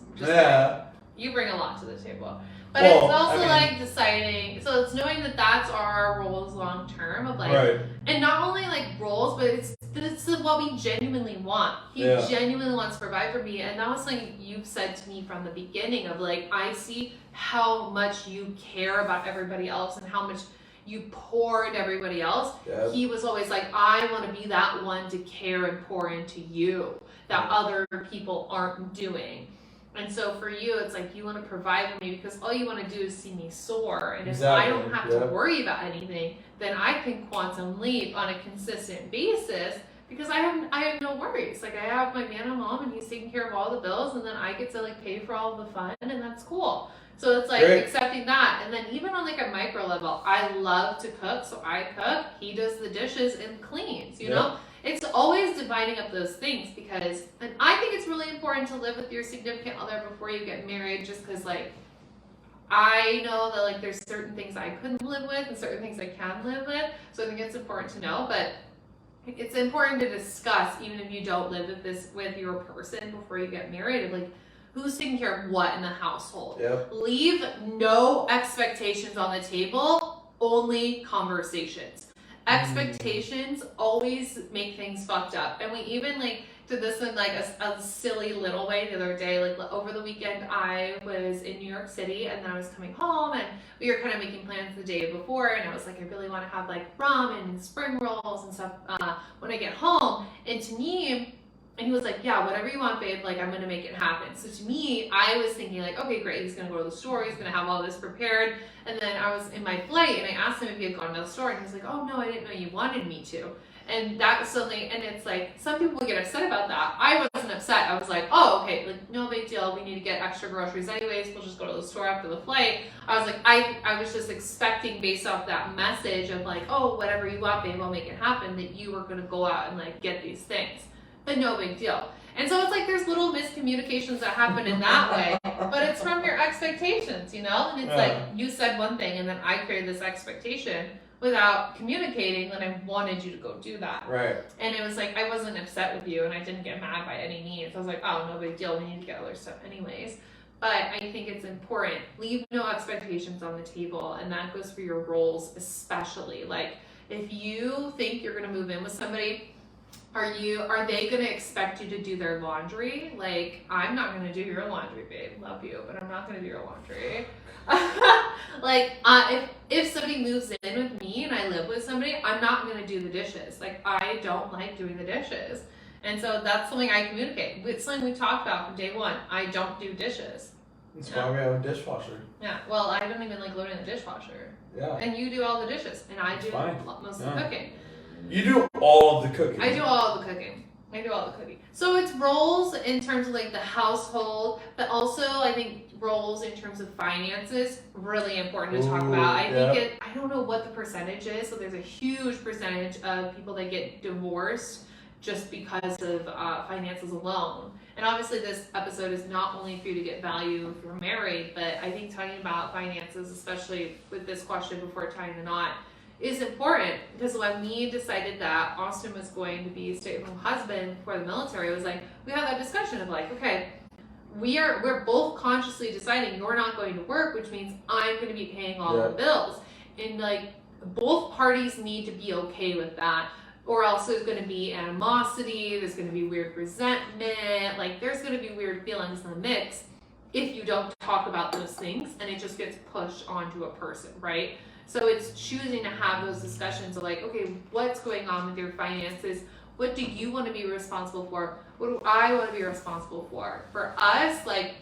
You bring a lot to the table. But it's also like deciding, so it's knowing that that's our roles long term of like, and not only like roles, but it's what we genuinely want. He genuinely wants to provide for me, and that was something you've said to me from the beginning of like, I see how much you care about everybody else and how much you pour into everybody else. He was always like, I want to be that one to care and pour into you that other people aren't doing. And so for you, it's like you want to provide for me because all you want to do is see me soar. And if I don't have to worry about anything, then I can quantum leap on a consistent basis because I have no worries. Like I have my man at home and he's taking care of all the bills, and then I get to like pay for all the fun, and that's cool. So it's like accepting that. And then even on like a micro level, I love to cook, so I cook, he does the dishes and cleans, you know? It's always dividing up those things because, and I think it's really important to live with your significant other before you get married, just because like, I know that like there's certain things I couldn't live with and certain things I can live with. So I think it's important to know, but it's important to discuss even if you don't live with your person before you get married, of like, who's taking care of what in the household. Leave no expectations on the table, only conversations. Expectations always make things fucked up. And we even like did this in like a silly little way the other day. Like over the weekend I was in New York City, and then I was coming home, and we were kind of making plans the day before, and I was like, I really want to have like ramen and spring rolls and stuff when I get home. And to me, and he was like, yeah, whatever you want, babe, like I'm gonna make it happen. So to me, I was thinking like, okay, great, he's gonna go to the store, he's gonna have all this prepared. And then I was in my flight and I asked him if he had gone to the store, and he was like, oh no, I didn't know you wanted me to. And that was something, and it's like, some people get upset about that. I wasn't upset. I was like, oh, okay, like no big deal, we need to get extra groceries anyways, we'll just go to the store after the flight. I was like, I was just expecting based off that message of like, oh, whatever you want, babe, I'll make it happen, that you were gonna go out and like get these things. But no big deal. And so it's like there's little miscommunications that happen in that way, but it's from your expectations, you know? And it's like you said one thing and then I created this expectation without communicating that I wanted you to go do that. And it was like I wasn't upset with you and I didn't get mad by any means. I was like, oh, no big deal, we need to get other stuff anyways. But I think it's important. Leave no expectations on the table, and that goes for your roles especially. Like if you think you're gonna move in with somebody Are they gonna expect you to do their laundry? Like, I'm not gonna do your laundry, babe. Love you, but I'm not gonna do your laundry. Like, if somebody moves in with me and I live with somebody, I'm not gonna do the dishes. Like, I don't like doing the dishes, and so that's something I communicate. It's something we talked about from day one. I don't do dishes. That's why we have a dishwasher. Yeah. Well, I don't even like loading the dishwasher. Yeah. And you do all the dishes, and I do most of the cooking. You do all of the cooking. I do all the cooking. So it's roles in terms of like the household, but also I think roles in terms of finances, really important to talk about. I think I don't know what the percentage is, so there's a huge percentage of people that get divorced just because of finances alone. And obviously this episode is not only for you to get value if you're married, but I think talking about finances, especially with this question before tying the knot, is important, because when we decided that Austin was going to be a stay-at-home husband for the military, it was like we had that discussion of like, okay, we're both consciously deciding you're not going to work, which means I'm going to be paying all the bills, and like both parties need to be okay with that, or else there's going to be animosity, there's going to be weird resentment, like there's going to be weird feelings in the mix if you don't talk about those things, and it just gets pushed onto a person, right? So it's choosing to have those discussions of like, okay, what's going on with your finances? What do you want to be responsible for? What do I want to be responsible for? For us, like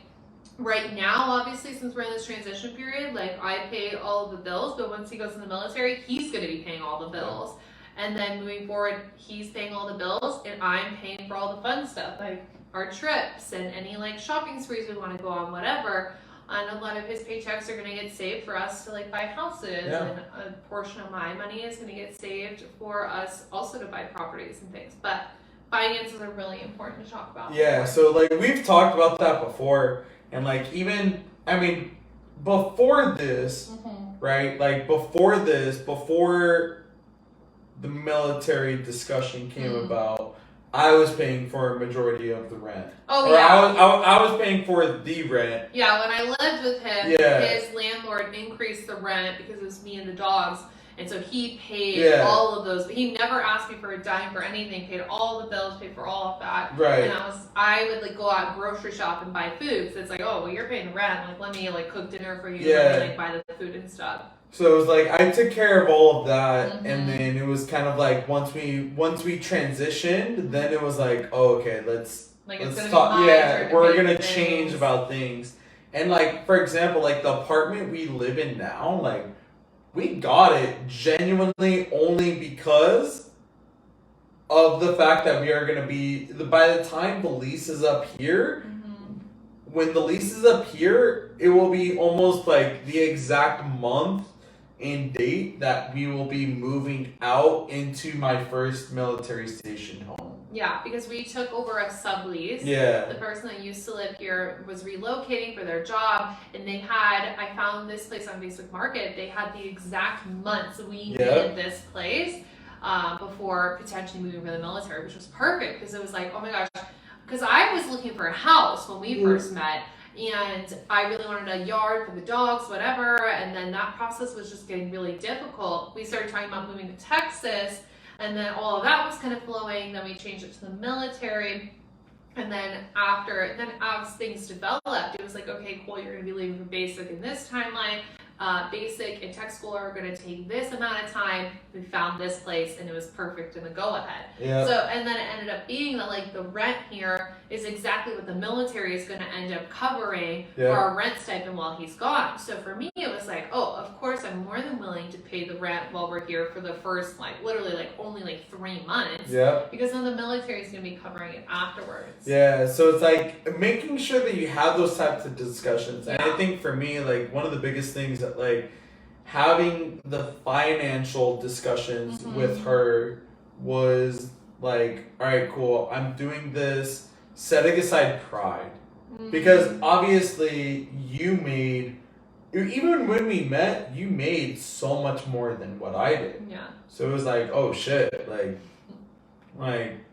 right now, obviously, since we're in this transition period, like I pay all of the bills, but once he goes in the military, he's going to be paying all the bills. And then moving forward, he's paying all the bills and I'm paying for all the fun stuff, like our trips and any like shopping sprees we want to go on, whatever. And a lot of his paychecks are going to get saved for us to like buy houses, and a portion of my money is going to get saved for us also to buy properties and things. But finances are really important to talk about. Yeah, so like we've talked about that before, and like even, I mean, before this, right? Like before the military discussion came about, I was paying for a majority of the rent. I was paying for the rent. Yeah, when I lived with him, his landlord increased the rent because it was me and the dogs. And so he paid all of those. But he never asked me for a dime for anything. Paid all the bills, paid for all of that. Right. And I would like go out and grocery shop and buy food. So it's like, oh, well, you're paying rent. Like, let me like cook dinner for you. Let me like buy the food and stuff. So it was like I took care of all of that, and then it was kind of like once we transitioned, then it was like, oh, okay, let's talk. Yeah, we're gonna change about things. And like for example, like the apartment we live in now, like we got it genuinely only because of the fact that we are gonna be by the time the lease is up here. When the lease is up here, it will be almost like the exact month and date that we will be moving out into my first military station home. Yeah, because we took over a sublease. Yeah. The person that used to live here was relocating for their job, and I found this place on Facebook Market. They had the exact months we needed this place before potentially moving for the military, which was perfect because it was like, oh my gosh, because I was looking for a house when we first met. And I really wanted a yard for the dogs, whatever. And then that process was just getting really difficult. We started talking about moving to Texas, and then all of that was kind of flowing. Then we changed it to the military. And then as things developed, it was like, okay, cool, you're going to be leaving for basic in this timeline. Basic and tech school are going to take this amount of time. We found this place and it was perfect in the go ahead. Yeah. So, and then it ended up being that like the rent here is exactly what the military is going to end up covering for our rent stipend while he's gone. So for me, it was like, oh, of course, I'm more than willing to pay the rent while we're here for the first, like literally like only like 3 months. Yeah. Because then the military is going to be covering it afterwards. Yeah. So it's like making sure that you have those types of discussions. And I think for me, like one of the biggest things that like having the financial discussions with her was like, all right, cool, I'm doing this, setting aside pride. Because obviously even when we met, you made so much more than what I did. Yeah. So it was like, oh shit, like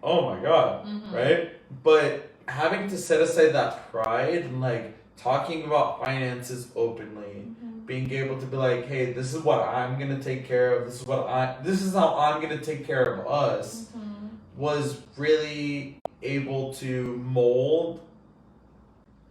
oh my god, right? But having to set aside that pride and like talking about finances openly, being able to be like, hey, this is what I'm gonna take care of. This is how I'm gonna take care of us. was really able to mold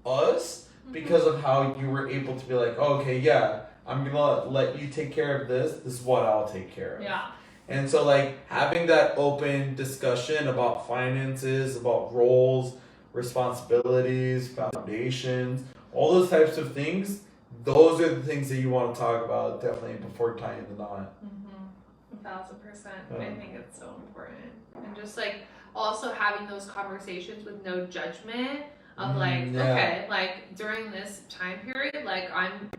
us because of how you were able to be like, oh, okay, yeah, I'm gonna let you take care of this. This is what I'll take care of. Yeah. And so, like, having that open discussion about finances, about roles, responsibilities, foundations, all those types of things, those are the things that you want to talk about definitely before tying the knot. 1,000%. Yeah. I think it's so important. And just like also having those conversations with no judgment of like, yeah. okay, like during this time period, like I'm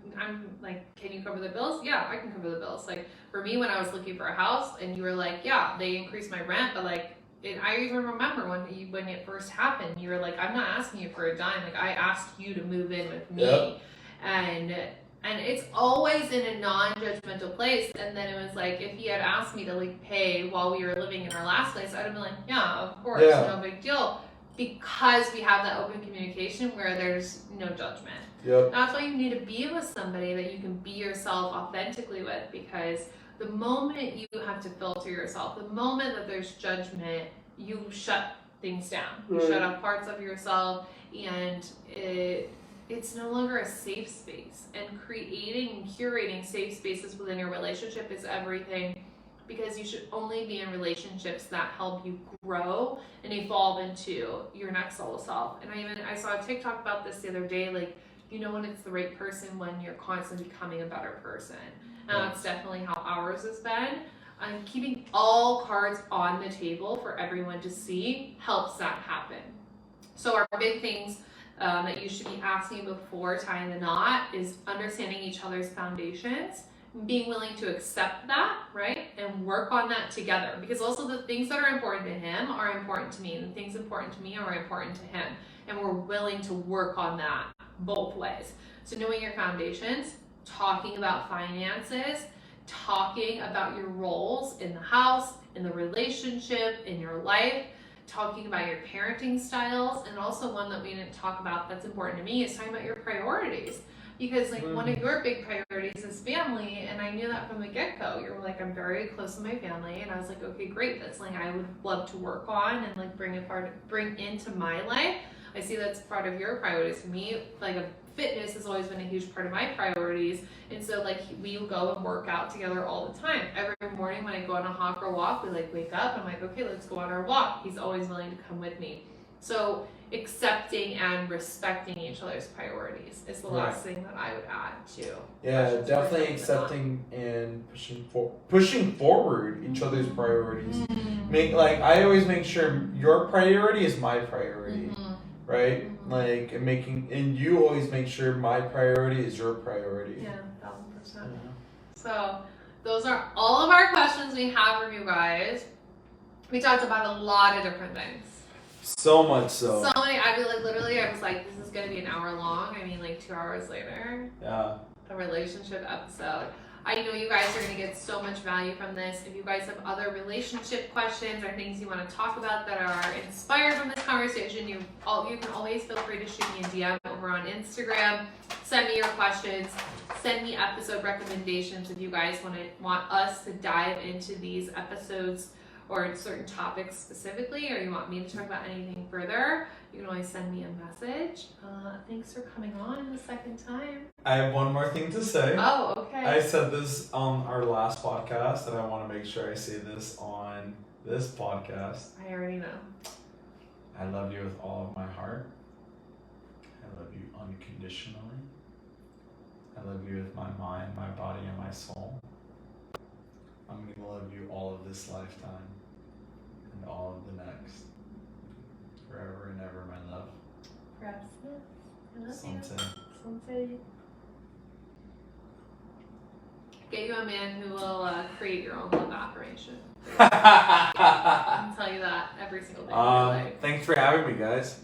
like, can you cover the bills? Yeah, I can cover the bills. Like for me, when I was looking for a house and you were like, yeah, they increased my rent, but like, I even remember when it first happened, you were like, I'm not asking you for a dime. Like I asked you to move in with me. Yep. And it's always in a non-judgmental place. And then it was like, if he had asked me to like pay while we were living in our last place, I'd have been like, yeah, of course, no big deal. Because we have that open communication where there's no judgment. Yep. That's why you need to be with somebody that you can be yourself authentically with, because the moment you have to filter yourself, the moment that there's judgment, you shut things down. You shut off parts of yourself, and it's no longer a safe space. And creating and curating safe spaces within your relationship is everything, because you should only be in relationships that help you grow and evolve into your next level self. And I saw a TikTok about this the other day, like, you know when it's the right person when you're constantly becoming a better person. And that's definitely how ours has been. Keeping all cards on the table for everyone to see helps that happen. So our big things that you should be asking before tying the knot is understanding each other's foundations, being willing to accept that, right? And work on that together. Because also the things that are important to him are important to me, and the things important to me are important to him. And we're willing to work on that both ways. So knowing your foundations, talking about finances, talking about your roles in the house, in the relationship, in your life, talking about your parenting styles, and also one that we didn't talk about that's important to me is talking about your priorities. Because like one of your big priorities is family, and I knew that from the get-go. You were like, I'm very close to my family, and I was like, okay, great. That's something I would love to work on and like bring into my life. I see that's part of your priorities. For me, like fitness has always been a huge part of my priorities, and so like we go and work out together all the time. Every morning when I go on a hawk or walk, we like wake up and I'm like, okay, let's go on our walk. He's always willing to come with me. So accepting and respecting each other's priorities is the last thing that I would add to. Yeah, definitely accepting and pushing forward each other's priorities. I always make sure your priority is my priority, right? Like and you always make sure my priority is your priority. Yeah, 1,000%. So those are all of our questions we have from you guys. We talked about a lot of different things. So much so. So many. I feel like literally, I was like, this is gonna be an hour long. I mean, like 2 hours later. Yeah. A relationship episode. I know you guys are gonna get so much value from this. If you guys have other relationship questions or things you want to talk about that are inspired from this conversation, you can always feel free to shoot me a DM over on Instagram. Send me your questions. Send me episode recommendations if you guys want us to dive into these episodes or certain topics specifically, or you want me to talk about anything further, you can always send me a message. Thanks for coming on the second time. I have one more thing to say. Oh, okay. I said this on our last podcast, and I want to make sure I say this on this podcast. I already know. I love you with all of my heart. I love you unconditionally. I love you with my mind, my body, and my soul. I'm going to love you all of this lifetime and all of the next. Forever and ever, my love. Perhaps. I love Something. you. Something. Get you a man who will create your own love affirmation. I can tell you that every single day of your life. Thanks for having me, guys.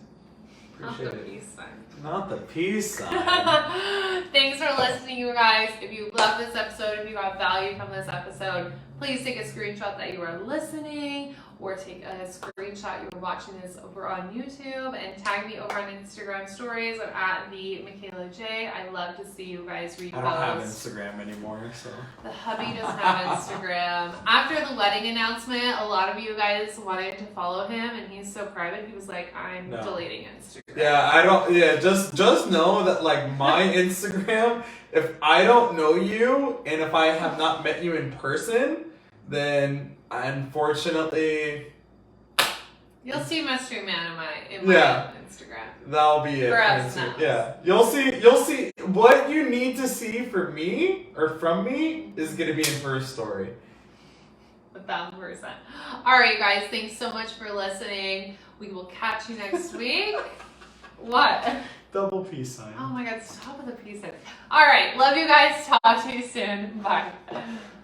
Appreciate Not the it. peace sign. Not the peace sign. Thanks for listening, you guys. If you love this episode, if you got value from this episode, please take a screenshot that you are listening, or take a screenshot you were watching this over on YouTube and tag me over on Instagram stories. I'm at the Michaela J. I love to see you guys repost. I don't have Instagram anymore, so. The hubby doesn't have Instagram. After the wedding announcement, a lot of you guys wanted to follow him, and he's so private. He was like, I'm deleting Instagram. Yeah, I don't. Yeah, just know that like my Instagram, if I don't know you and if I have not met you in person, then unfortunately, you'll see Mystery Man in my Instagram. That'll be it. For us now. Yeah, you'll see what you need to see for me or from me is gonna be in first story. 1,000%. All right, guys. Thanks so much for listening. We will catch you next week. What? Double peace sign. Oh my God! Stop with the peace sign. All right. Love you guys. Talk to you soon. Bye.